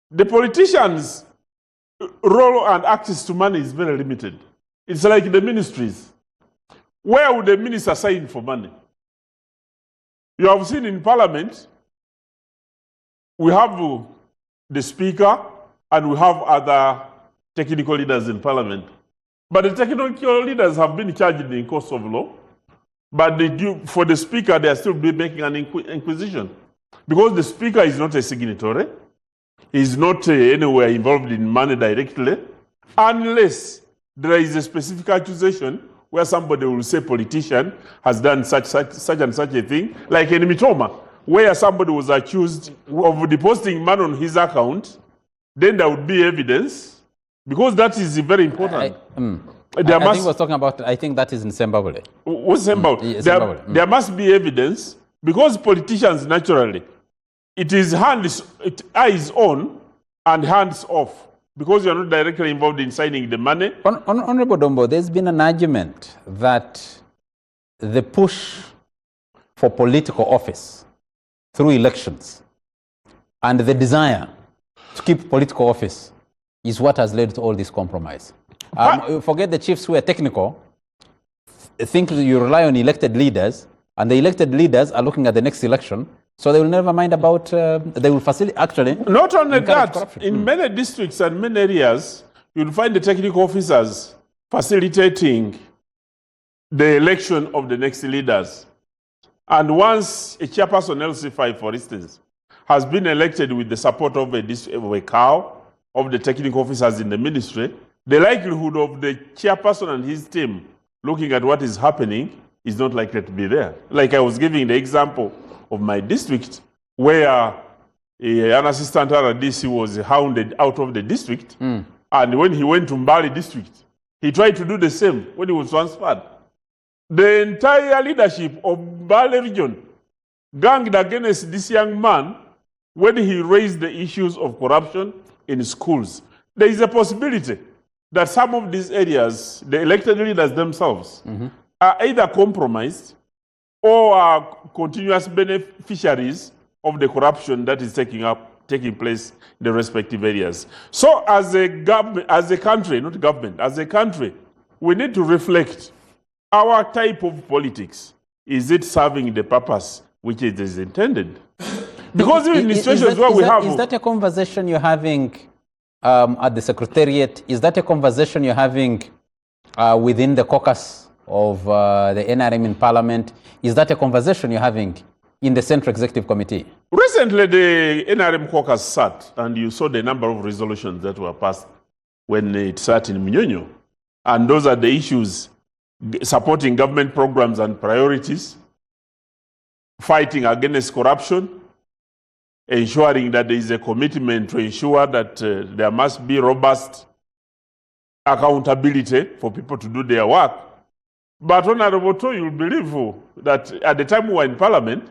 the politicians' role and access to money is very limited. It's like the ministries. Where would the minister sign for money? You have seen in Parliament, we have the Speaker and we have other technical leaders in Parliament. But the technical leaders have been charged in course of law. But for the Speaker, they are still making an inquisition. Because the Speaker is not a signatory. He is not anywhere involved in money directly. Unless there is a specific accusation where somebody will say politician has done such and such a thing. Like in Mitoma, where somebody was accused of depositing money on his account, then there would be evidence. Because that is very important. I think he was talking about, I think that is in Zimbabwe. What's Zimbabwe? There must be evidence, because politicians naturally, it is eyes on and hands off, because you're not directly involved in signing the money. Honorable Dombo, there's been an argument that the push for political office through elections and the desire to keep political office is what has led to all this compromise. Forget the chiefs who are technical. Think that you rely on elected leaders, and the elected leaders are looking at the next election, so they will never mind about, they will facilitate, actually. Not only that, corruption. In many districts and many areas, you'll find the technical officers facilitating the election of the next leaders. And once a chairperson LC5, for instance, has been elected with the support of a cow, of the technical officers in the ministry, the likelihood of the chairperson and his team looking at what is happening is not likely to be there. Like I was giving the example of my district, where an assistant RDC was hounded out of the district, and when he went to Mbali district, he tried to do the same when he was transferred. The entire leadership of Mbali region ganged against this young man when he raised the issues of corruption in schools. There is a possibility that some of these areas, the elected leaders themselves, are either compromised or are continuous beneficiaries of the corruption that is taking place in the respective areas. So as a country, we need to reflect our type of politics. Is it serving the purpose which it is intended? Because even in situations where we have... Is that a conversation you're having at the Secretariat? Is that a conversation you're having within the caucus of the NRM in Parliament? Is that a conversation you're having in the Central Executive Committee? Recently, the NRM caucus sat, and you saw the number of resolutions that were passed when it sat in Mnyonyo. And those are the issues: supporting government programs and priorities, fighting against corruption, ensuring that there is a commitment to ensure that there must be robust accountability for people to do their work. But Honorable To, you'll believe that at the time we were in Parliament,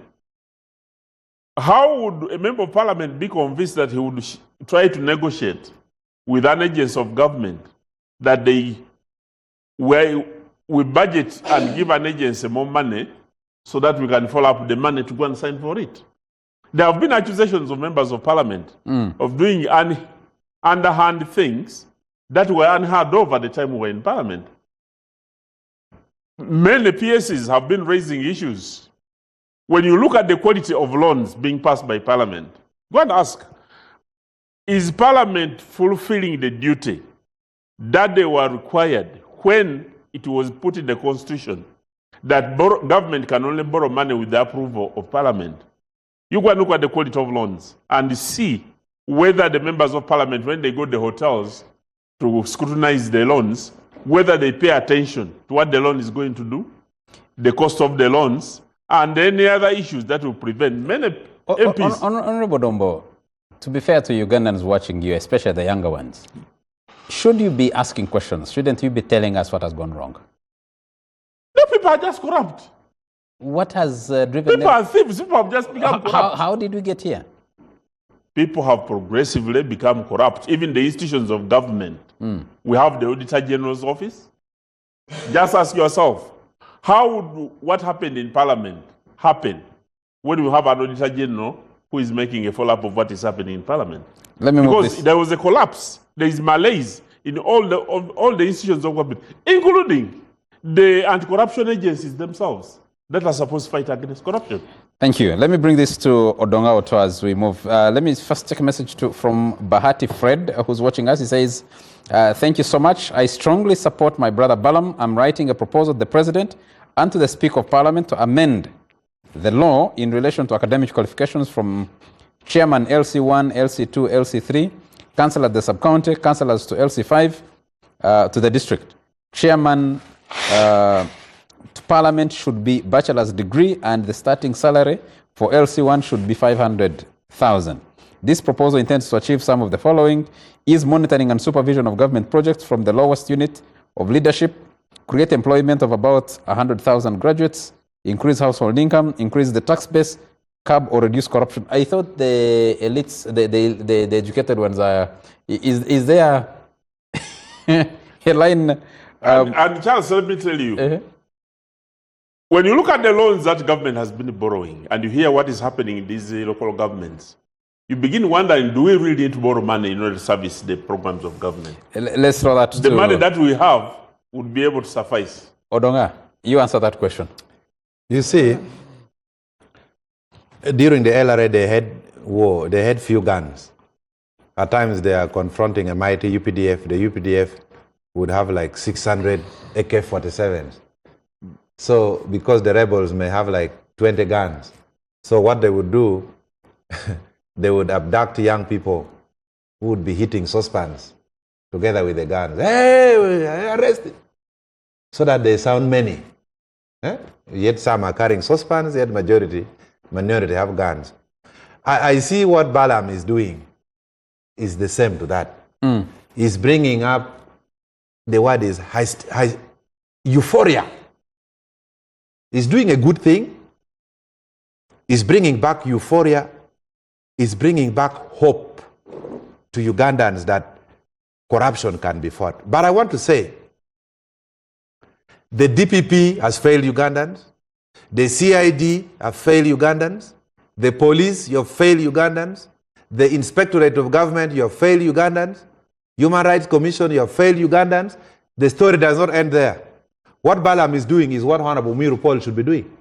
how would a member of Parliament be convinced that he would try to negotiate with an agency of government that we budget and give an agency more money so that we can follow up the money to go and sign for it? There have been accusations of members of Parliament of doing underhand things that were unheard of at the time we were in Parliament. Many PSCs have been raising issues. When you look at the quality of loans being passed by Parliament, go and ask, is Parliament fulfilling the duty that they were required when it was put in the Constitution that government can only borrow money with the approval of Parliament? You go and look at the quality of loans and see whether the members of Parliament, when they go to the hotels to scrutinize the loans, whether they pay attention to what the loan is going to do, the cost of the loans, and any other issues that will prevent many MPs. Honorable Dombo, to be fair to Ugandans watching you, especially the younger ones, should you be asking questions? Shouldn't you be telling us what has gone wrong? No, people are just corrupt. What has driven People them? are thieves. People have just become corrupt. How did we get here? People have progressively become corrupt. Even the institutions of government. We have the Auditor General's office. Just ask yourself, how would what happened in Parliament happen when we have an Auditor General who is making a follow-up of what is happening in Parliament? Let me move Because this. there was a collapse. There is malaise in all the institutions of government, including the anti-corruption agencies themselves that are supposed to fight against corruption. Thank you. Let me bring this to Odonga Oto as we move. Let me first take a message from Bahati Fred, who's watching us. He says, thank you so much. I strongly support my brother Balam. I'm writing a proposal to the President and to the Speaker of Parliament to amend the law in relation to academic qualifications from Chairman LC1, LC2, LC3, Councillor at the sub-county, Councillors to LC5, to the district. Chairman to Parliament should be bachelor's degree, and the starting salary for LC1 should be 500,000. This proposal intends to achieve some of the following: ease monitoring and supervision of government projects from the lowest unit of leadership, create employment of about 100,000 graduates, increase household income, increase the tax base, curb or reduce corruption. I thought the elites, the educated ones are, is there a line? And Charles, let me tell you, when you look at the loans that government has been borrowing and you hear what is happening in these local governments, you begin wondering, do we really need to borrow money in order to service the programs of government? Let's throw that to The money that we have would be able to suffice. Odonga, you answer that question. You see, during the LRA, they had war, they had few guns. At times, they are confronting a mighty UPDF. The UPDF would have like 600 AK-47s. So, because the rebels may have like 20 guns, so what they would do, they would abduct young people who would be hitting saucepans together with the guns. Hey, arrested! So that they sound many. Yet some are carrying saucepans, yet minority have guns. I see what Balaam is doing is the same to that. He's bringing up, the word is euphoria. He's doing a good thing. He's bringing back euphoria. He's bringing back hope to Ugandans that corruption can be fought. But I want to say, the DPP has failed Ugandans. The CID have failed Ugandans. The police, you have failed Ugandans. The Inspectorate of Government, you have failed Ugandans. Human Rights Commission, you have failed Ugandans. The story does not end there. What Balaam is doing is what Honorable Miru Paul should be doing.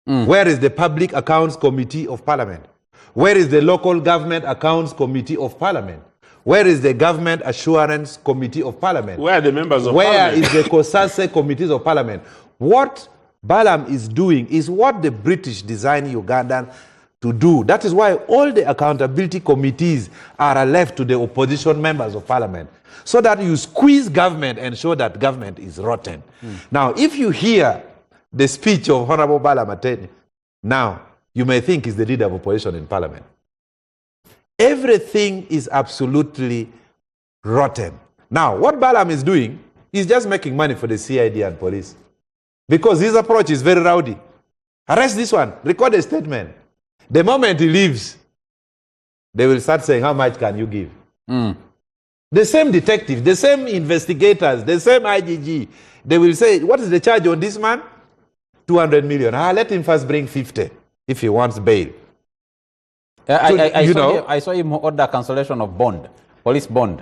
Where is the Public Accounts Committee of Parliament? Where is the Local Government Accounts Committee of Parliament? Where is the Government Assurance Committee of Parliament? Where are the members of Where Parliament? is the COSASE Committees of Parliament? What Balaam is doing is what the British designed Ugandan to do. That is why all the accountability committees are left to the opposition members of Parliament, so that you squeeze government and show that government is rotten. Now, if you hear the speech of Honorable Balaam Ateni, now you may think he's the leader of opposition in Parliament. Everything is absolutely rotten. Now, what Balaam is doing is just making money for the CID and police, because his approach is very rowdy. Arrest this one, record a statement. The moment he leaves, they will start saying, how much can you give? The same detective, the same investigators, the same IGG, they will say, what is the charge on this man? 200 million. Let him first bring 50 if he wants bail. I saw him order cancellation of bond, police bond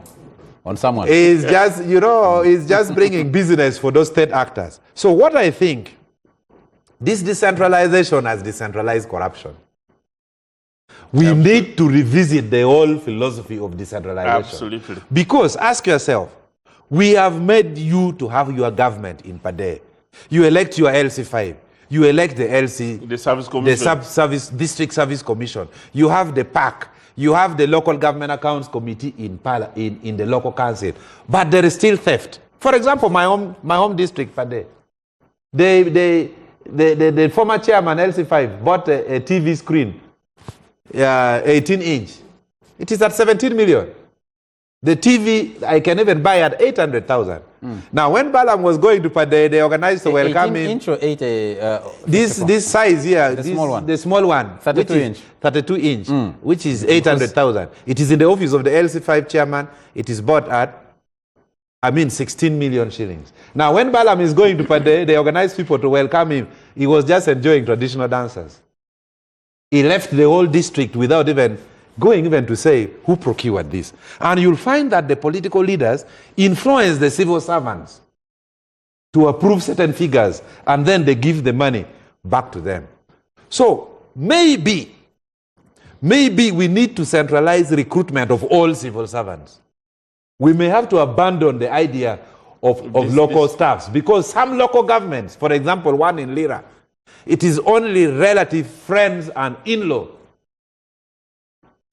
on someone. It's just, it's just bringing business for those state actors. So what I think, this decentralization has decentralized corruption. We need to revisit the whole philosophy of decentralization. Absolutely. Because, ask yourself, we have made you to have your government in Pade. You elect your LC5. You elect the LC, The Service Commission. the District Service Commission. You have the PAC. You have the Local Government Accounts Committee in the local council. But there is still theft. For example, my home district, Pade. The former chairman, LC5, bought a TV screen, 18-inch. It is at 17 million. The TV I can even buy at 800,000. Now, when Balaam was going to Pade, they organized to welcome him. 18 inch or 8? This size here, The small one. the small one, 32 which is inch. 32 inch, which is 800,000. It is in the office of the LC5 chairman. It is bought at, 16 million shillings. Now, when Balaam is going to Pade, they organized people to welcome him. He was just enjoying traditional dancers. He left the whole district without even going to say who procured this. And you'll find that the political leaders influence the civil servants to approve certain figures, and then they give the money back to them. So maybe we need to centralize recruitment of all civil servants. We may have to abandon the idea of local staffs, because some local governments, for example, one in Lira, it is only relative, friends, and in-law.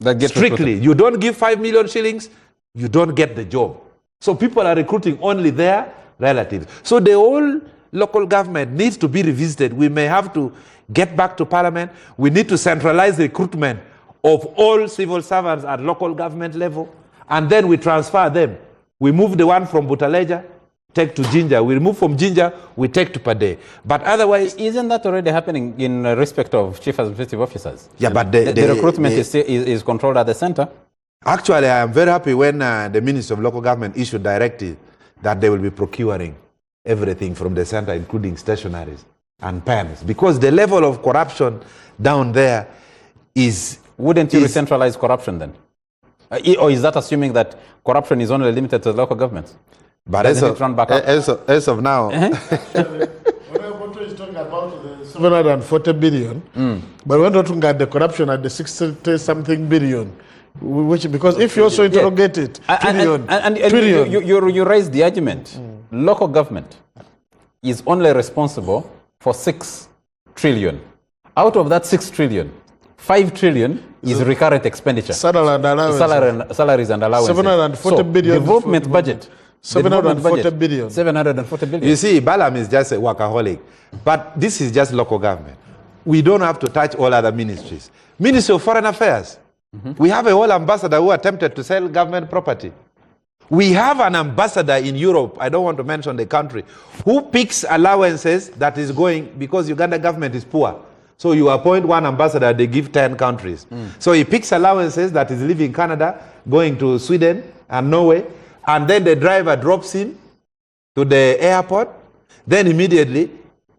That get Strictly, recruited. you don't give 5 million shillings, you don't get the job. So people are recruiting only their relatives. So the whole local government needs to be revisited. We may have to get back to parliament. We need to centralize recruitment of all civil servants at local government level, and then we transfer them. We move the one from Butaleja, take to Jinja. We remove from Jinja, we take to Pade. But otherwise... Isn't that already happening in respect of chief administrative officers? Yeah, but the recruitment is controlled at the center. Actually, I am very happy when the Ministry of Local Government issued directive that they will be procuring everything from the center, including stationaries and pens, because the level of corruption down there is... Wouldn't you decentralize corruption then? Or is that assuming that corruption is only limited to the local governments? But as of now... What is talking about the 740 billion, but we're not looking at the corruption at the 60-something billion. Because if you also interrogate it, trillion. You raise the argument. Local government is only responsible for 6 trillion. Out of that 6 trillion, 5 trillion is recurrent expenditure. Salaries and allowances. 740 billion. Development budget. 740 billion. 740 billion. You see, Balaam is just a workaholic. But this is just local government. We don't have to touch all other ministries. Ministry of Foreign Affairs. We have a whole ambassador who attempted to sell government property. We have an ambassador in Europe, I don't want to mention the country, who picks allowances that is going, because Uganda government is poor. So you appoint one ambassador, they give 10 countries. So he picks allowances that is leaving Canada, going to Sweden and Norway, and then the driver drops him to the airport. Then immediately,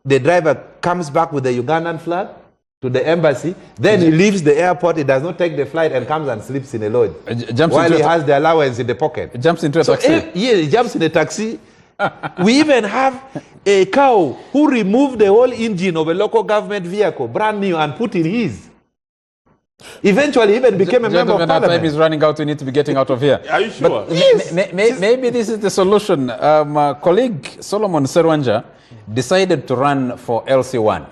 the driver comes back with the Ugandan flag to the embassy. Then he leaves the airport, he does not take the flight and comes and sleeps in a lodge. While he has the allowance in the pocket. Jumps into a taxi. Yeah, he jumps in a taxi. We even have a cow who removed the whole engine of a local government vehicle, brand new, and put in his. Eventually, even became a member of parliament. Time is running out. We need to be getting out of here. Are you sure? But maybe this is the solution. Colleague Solomon Serwanja decided to run for LC1.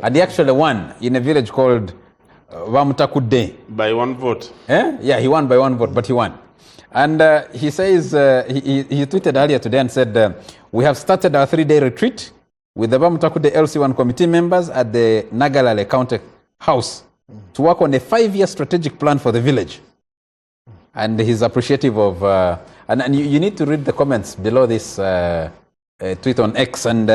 And he actually won in a village called Okudda. By 1 vote. Yeah, he won by 1 vote, but he won. And he says, he tweeted earlier today and said, we have started our 3-day retreat with the Okudda LC1 committee members at the Nagalale County House to work on a 5-year strategic plan for the village. And he's appreciative of, and you need to read the comments below this tweet on X, and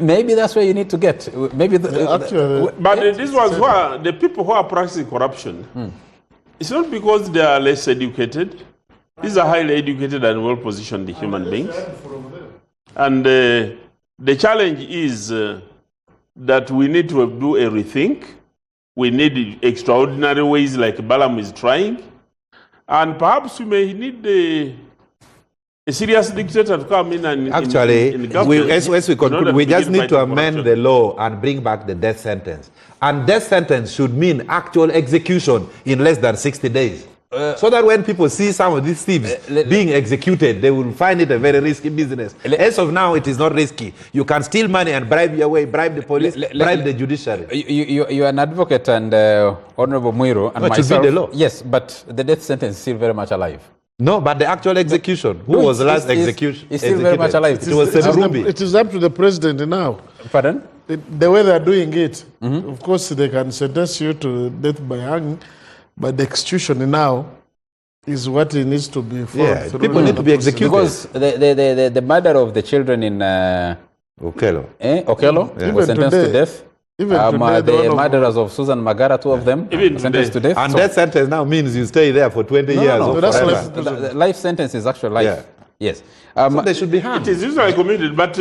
maybe that's where you need to get. Maybe this was why the people who are practicing corruption, it's not because they are less educated. These are highly educated and well-positioned human beings. And the challenge is that we need to do a rethink. We need extraordinary ways like Balaam is trying. And perhaps we may need a serious dictator to come in and... Actually, as we conclude, we just need to amend the law and bring back the death sentence. And death sentence should mean actual execution in less than 60 days. So that when people see some of these thieves being executed, they will find it a very risky business. As of now, it is not risky. You can steal money and bribe your way, bribe the police, bribe the judiciary. You are an advocate, and Honorable Muiru and myself. Should be the law. Yes, but the death sentence is still very much alive. No, but the actual execution. Who was the last execution? It's still very much alive. It is up to the president now. Pardon? The way they are doing it, of course, they can sentence you to death by hanging. but the execution now is what it needs to be followed Yeah, through. people need to be executed. Because the murder of the children in Okello. Okello Even was sentenced to today- death. even today, the The one of- murderers of Susan Magara, 2 of them, Even were sentenced to death. And So- that sentence now means you stay there for 20 years no, or that's forever. life imprisonment. the life sentence is actually life. Yeah. Yes. So they should be hanged. It is usually committed, but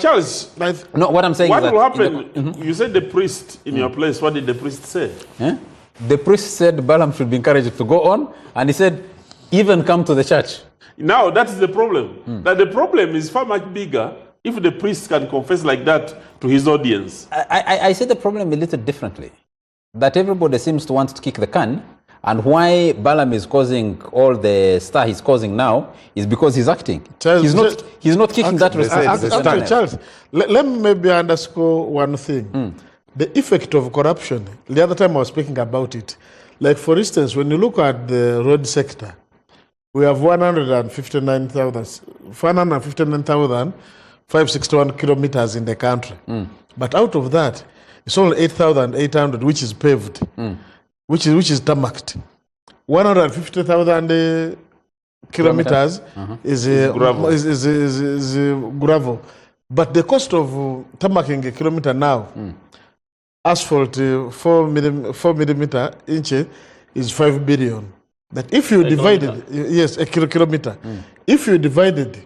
Charles, No, what I'm saying what is will that happen? You said the priest in your place. What did the priest say? the priest said Balaam should be encouraged to go on, and he said, even come to the church. Now that is the problem. That the problem is far much bigger if the priest can confess like that to his audience. I see the problem a little differently. That everybody seems to want to kick the can, and why Balaam is causing all the star he's causing now is because he's acting. Charles, He's not kicking that they say it's a responsibility. stunt. Charles, let me maybe underscore one thing. The effect of corruption, the other time I was speaking about it. Like, for instance, when you look at the road sector, we have 159,561 kilometers in the country. But out of that, it's only 8,800 which is paved, which is tarmacked. 150,000 kilometers is gravel. is gravel. But the cost of tarmacking a kilometer now, asphalt 4 millimeter inch is 5 billion. That if you divided, yes, a kilometer, if you divided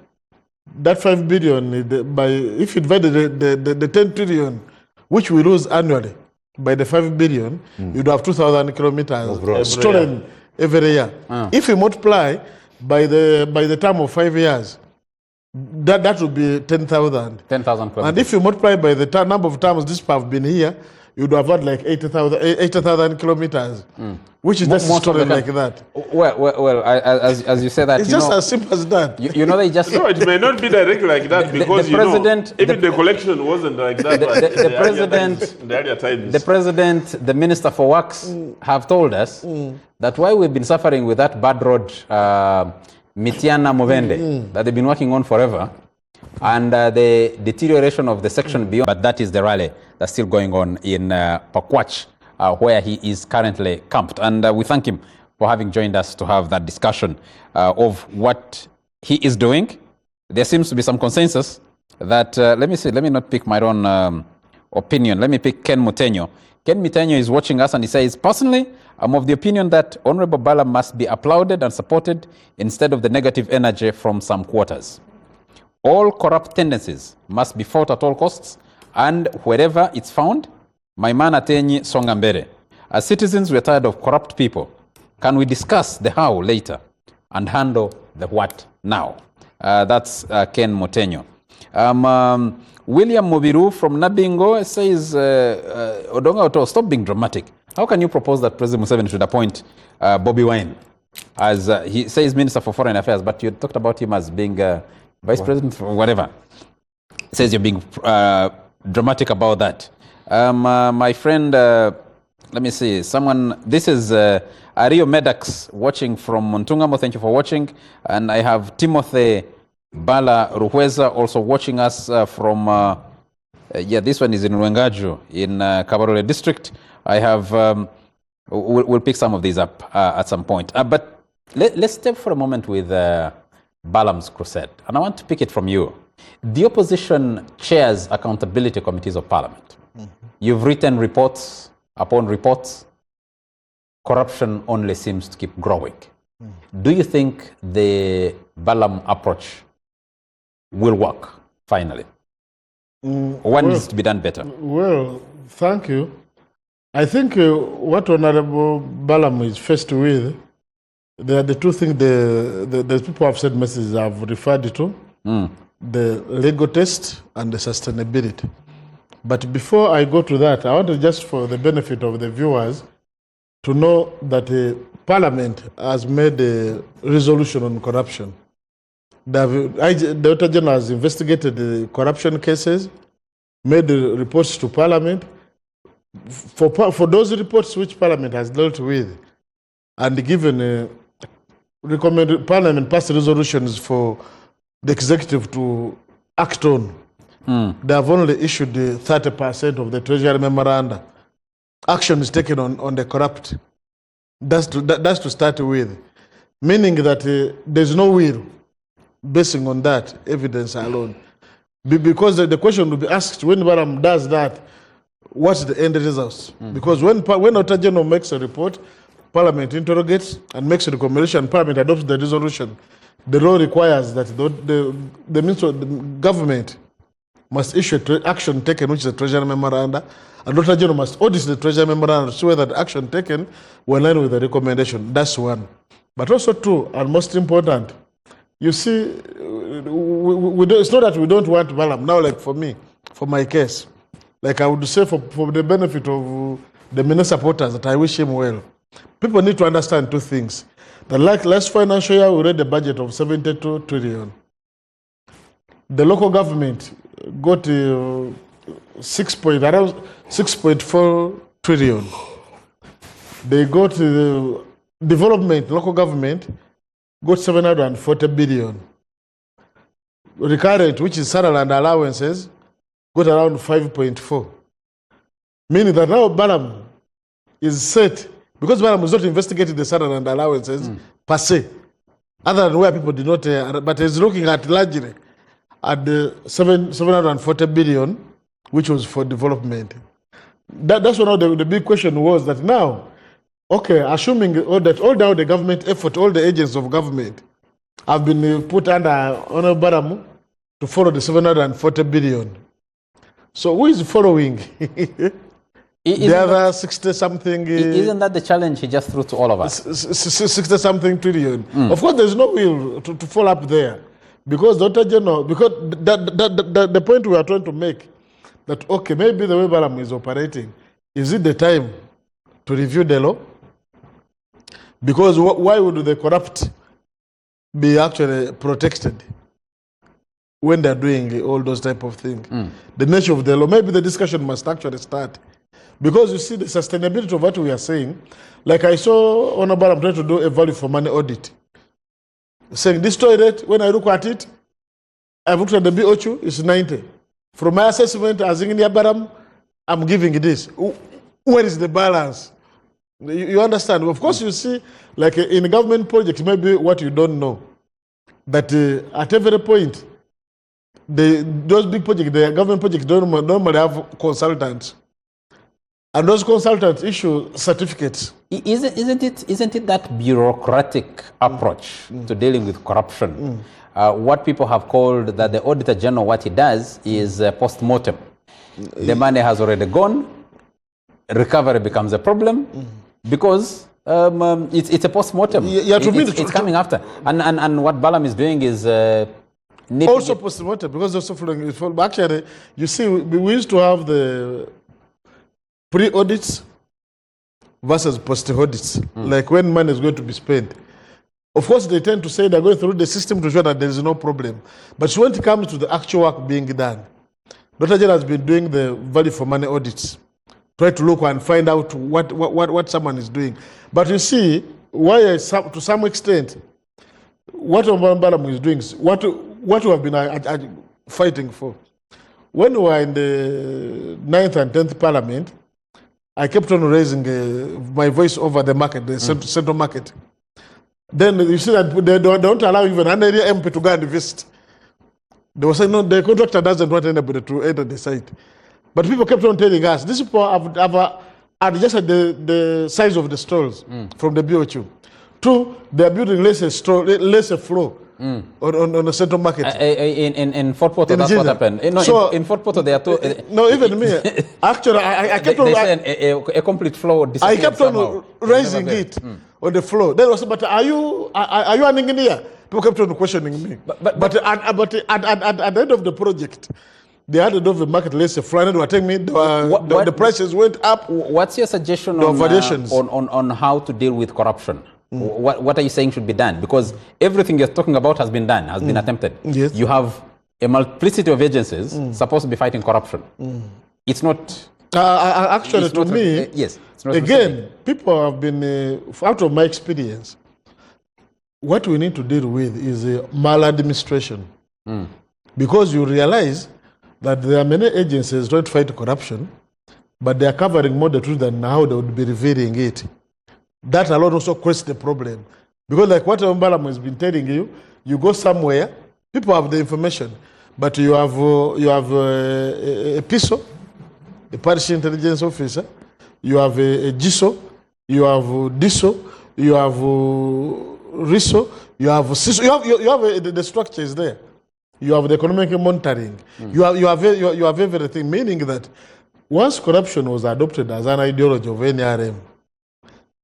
that 5 billion by, if you divided the 10 trillion, which we lose annually, by the 5 billion, you'd have 2,000 kilometers stolen every year. If you multiply by the term of 5 years, that would be 10,000. 10,000 kilometers. And if you multiply by the number of times this have been here, you'd have had like 80,000 kilometers, which is just Most of stolen the like that. Well, as you say that, It's you just know, as simple as that. you know they just No, it may not be directly like that because the president- even the collection wasn't like that. The- but the earlier president- times- in the earlier times. the president, the minister for works have told us that why we've been suffering with that bad road, Mitiana Movende, that they've been working on forever, and the deterioration of the section beyond. But that is the rally that's still going on in Pakwach, where he is currently camped. And we thank him for having joined us to have that discussion of what he is doing. There seems to be some consensus that, let me not pick my own opinion. Let me pick Ken Mutenyo. Ken Mutenyo is watching us and he says, personally, I'm of the opinion that Honorable Balaam must be applauded and supported instead of the negative energy from some quarters. All corrupt tendencies must be fought at all costs, and wherever it's found, my man Atenyi Songambere. As citizens, we're tired of corrupt people. Can we discuss the how later and handle the what now? That's Ken Mutenyo. William Mobiru from Nabingo says, Odonga Oto, stop being dramatic. How can you propose that President Museveni should appoint Bobby Wine as, he says, Minister for Foreign Affairs, but you talked about him as being Vice President or whatever. He says you're being dramatic about that. My friend, let me see, this is Ario Medax watching from Montungamo. Thank you for watching. And I have Timothy Bala Ruhweza also watching us from, this one is in Rwengaju in Kabarole district. I have, we'll pick some of these up at some point. But let's step for a moment with Balaam's crusade. And I want to pick it from you. The opposition chairs accountability committees of parliament. You've written reports upon reports. Corruption only seems to keep growing. Do you think the Balaam approach will work finally? What needs to be done better? Well, thank you. I think what Honorable Balaam is faced with, there are the two things the people have said messages have referred to, the legal test and the sustainability. But before I go to that, I want to just, for the benefit of the viewers, to know that Parliament has made a resolution on corruption. The Director General has investigated the corruption cases, made the reports to Parliament. For those reports which Parliament has dealt with, and given recommended Parliament passed resolutions for the executive to act on. They have only issued 30% of the Treasury memoranda. Action is taken on the corrupt. That's to start with. Meaning that there's no will basing on that evidence alone. Because the question will be asked when Baram does that, what's the end results? Because when Auditor General makes a report, Parliament interrogates and makes a recommendation, Parliament adopts the resolution. The law requires that the Minister of the government must issue action taken, which is a Treasury memoranda, and Auditor General must audit the Treasury memoranda to swear that action taken were in line with the recommendation. That's one. But also two, and most important, you see, it's not that we don't want Balam. Now, like for me, for my case, like I would say for the benefit of the many supporters that I wish him well, people need to understand two things. The last financial year, we read the budget of 72 trillion. The local government got around 6.4 trillion. They got development, local government, got 740 billion. Recurrent, which is salary and allowances, got around 5.4. Meaning that now Balam is set, because Balam is not investigating the salary and allowances per se, other than where people did not, but is looking at largely at the 740 billion, which was for development. That's what the big question was, that now, okay, assuming all the government effort, all the agents of government have been put under Honorable Baramu to follow the 740 billion. So who is following? The other 60-something... Isn't that the challenge he just threw to all of us? 60-something trillion. Of course, there's no will to follow up there. Because the Auditor General, because the point we are trying to make, that, okay, maybe the way Baram is operating, is it the time to review the law? Because why would the corrupt be actually protected when they're doing all those type of things? The nature of the law, maybe the discussion must actually start. Because you see the sustainability of what we are saying, like I saw Honorable Baram trying to do a value for money audit. Saying this toilet, when I look at it, I've looked at the BOQ, it's 90. From my assessment as Engineer Baram, I'm giving this. Where is the balance? You understand? Of course, you see, like in a government project, maybe what you don't know, that at every point, those big projects, the government projects normally have consultants. And those consultants issue certificates. Isn't it that bureaucratic approach to dealing with corruption? What people have called that the Auditor General, what he does is post-mortem. The money has already gone, recovery becomes a problem because it's a post-mortem. Yeah, it's coming after. And what Balam is doing is... also post-mortem, because also following... Actually, you see, we used to have the pre-audits versus post-audits, like when money is going to be spent. Of course, they tend to say they're going through the system to show that there is no problem. But when it comes to the actual work being done, Dr. Jen has been doing the value for money audits, try to look and find out what someone is doing. But you see, why to some extent, what Balam is doing, what we have been fighting for. When we were in the 9th and 10th Parliament, I kept on raising my voice over the market, the central market. Then you see that they don't allow even an area MP to go and visit. They were saying, no, the contractor doesn't want anybody to enter the site. But people kept on telling us, these people have adjusted the size of the stalls from the BOQ. Two, they are building lesser floor on the central market. In Fort Porto, that's what happened. No, so, in Fort Porto, they are two... no, even me. Actually, I kept on... a complete floor I kept on raising it on the floor. Then was, but are you an engineer? People kept on questioning me. But at the end of the project, they added of the market lesser floor, and they were telling me the prices went up. What's your suggestion on how to deal with corruption? What are you saying should be done? Because everything you're talking about has been done, has been attempted. Yes. You have a multiplicity of agencies supposed to be fighting corruption. It's not... actually, to me, yes, it's not again, specific. people have been, out of my experience, what we need to deal with is maladministration. Because you realize that there are many agencies trying to fight corruption, but they are covering more the truth than how they would be revealing it. that alone also creates the problem. Because like what Mbalam has been telling you, you go somewhere, people have the information, but you have a PISO, a parish intelligence officer, you have a GISO, you have DISO, you have RISO, you have CISO, you have the structure is there. You have the economic monitoring. You have everything, meaning that once corruption was adopted as an ideology of NRM,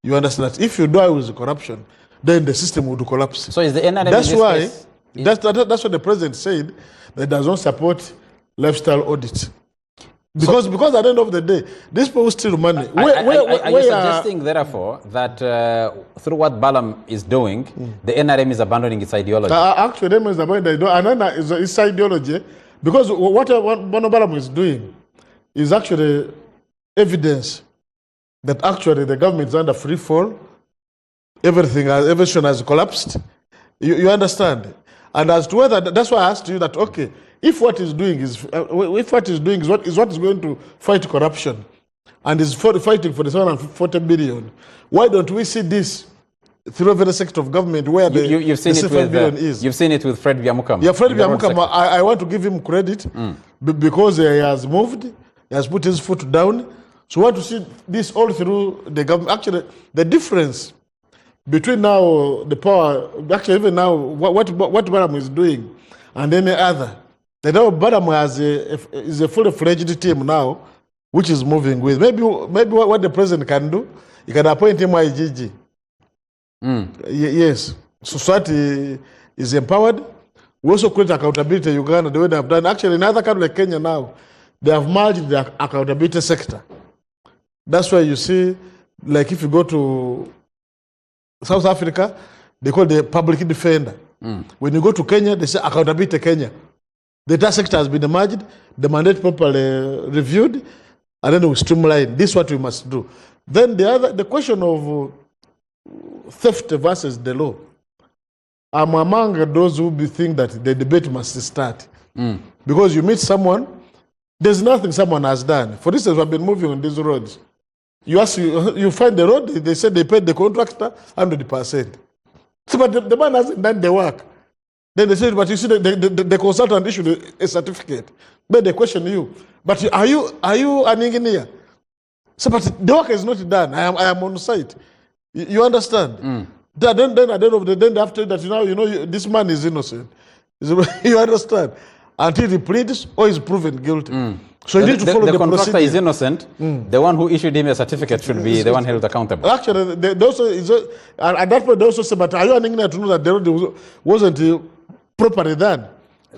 you understand that if you die with corruption, then the system would collapse. So is the NRM that's in this why case? That's what the president said, that does not support lifestyle audit. Because at the end of the day, these people steal money. Are you suggesting, therefore, that through what Balam is doing, the NRM is abandoning its ideology? Actually, them is abandoning its ideology, because what Bono Balam is doing is actually evidence that actually the government is under free fall. Everything has collapsed. You understand? And as to whether, that's why I asked you that, okay, if what is doing is what is going to fight corruption and is fighting for the 740 billion, why don't we see this through every sector of government where you've seen the 7 billion is? You've seen it with Fred Byamukama. Yeah, Fred Byamukama, I want to give him credit because he has moved, he has put his foot down. So we want to see this all through the government. Actually, the difference between now the power, actually even now what Baram is doing and any other, the now Baram is a fully-fledged team now, which is moving with. Maybe what the president can do, he can appoint him IGG. Yes, society is empowered. We also create accountability in Uganda the way they have done. Actually, in other countries like Kenya now, they have merged the accountability sector. That's why you see, like if you go to South Africa, they call the public defender. When you go to Kenya, they say accountability Kenya. The entire sector has been merged, the mandate properly reviewed, and then we streamline. This is what we must do. Then the question of theft versus the law. I'm among those who think that the debate must start. Because you meet someone, there's nothing someone has done. For instance, we've been moving on these roads. You find the road, they said they paid the contractor 100%. So, but the man hasn't done the work. Then they said, but you see, the consultant issued a certificate. Then they question you, but are you an engineer? So, but the work is not done. I am on site. You understand? Then at the end of the day, after that, this man is innocent. You understand? Until he pleads or is proven guilty. So you need to follow the contractor procedure. is innocent. The one who issued him a certificate should be the one held accountable. Actually, they also at that point they also say, "But are you an engineer to know that the road wasn't properly done?"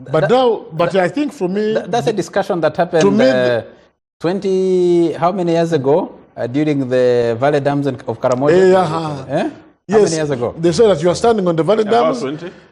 But I think for me, that's a discussion that happened 20 how many years ago during the Valley Dams of Karamoja. Yes. How many years ago? They say that you are standing on the Valley Dams.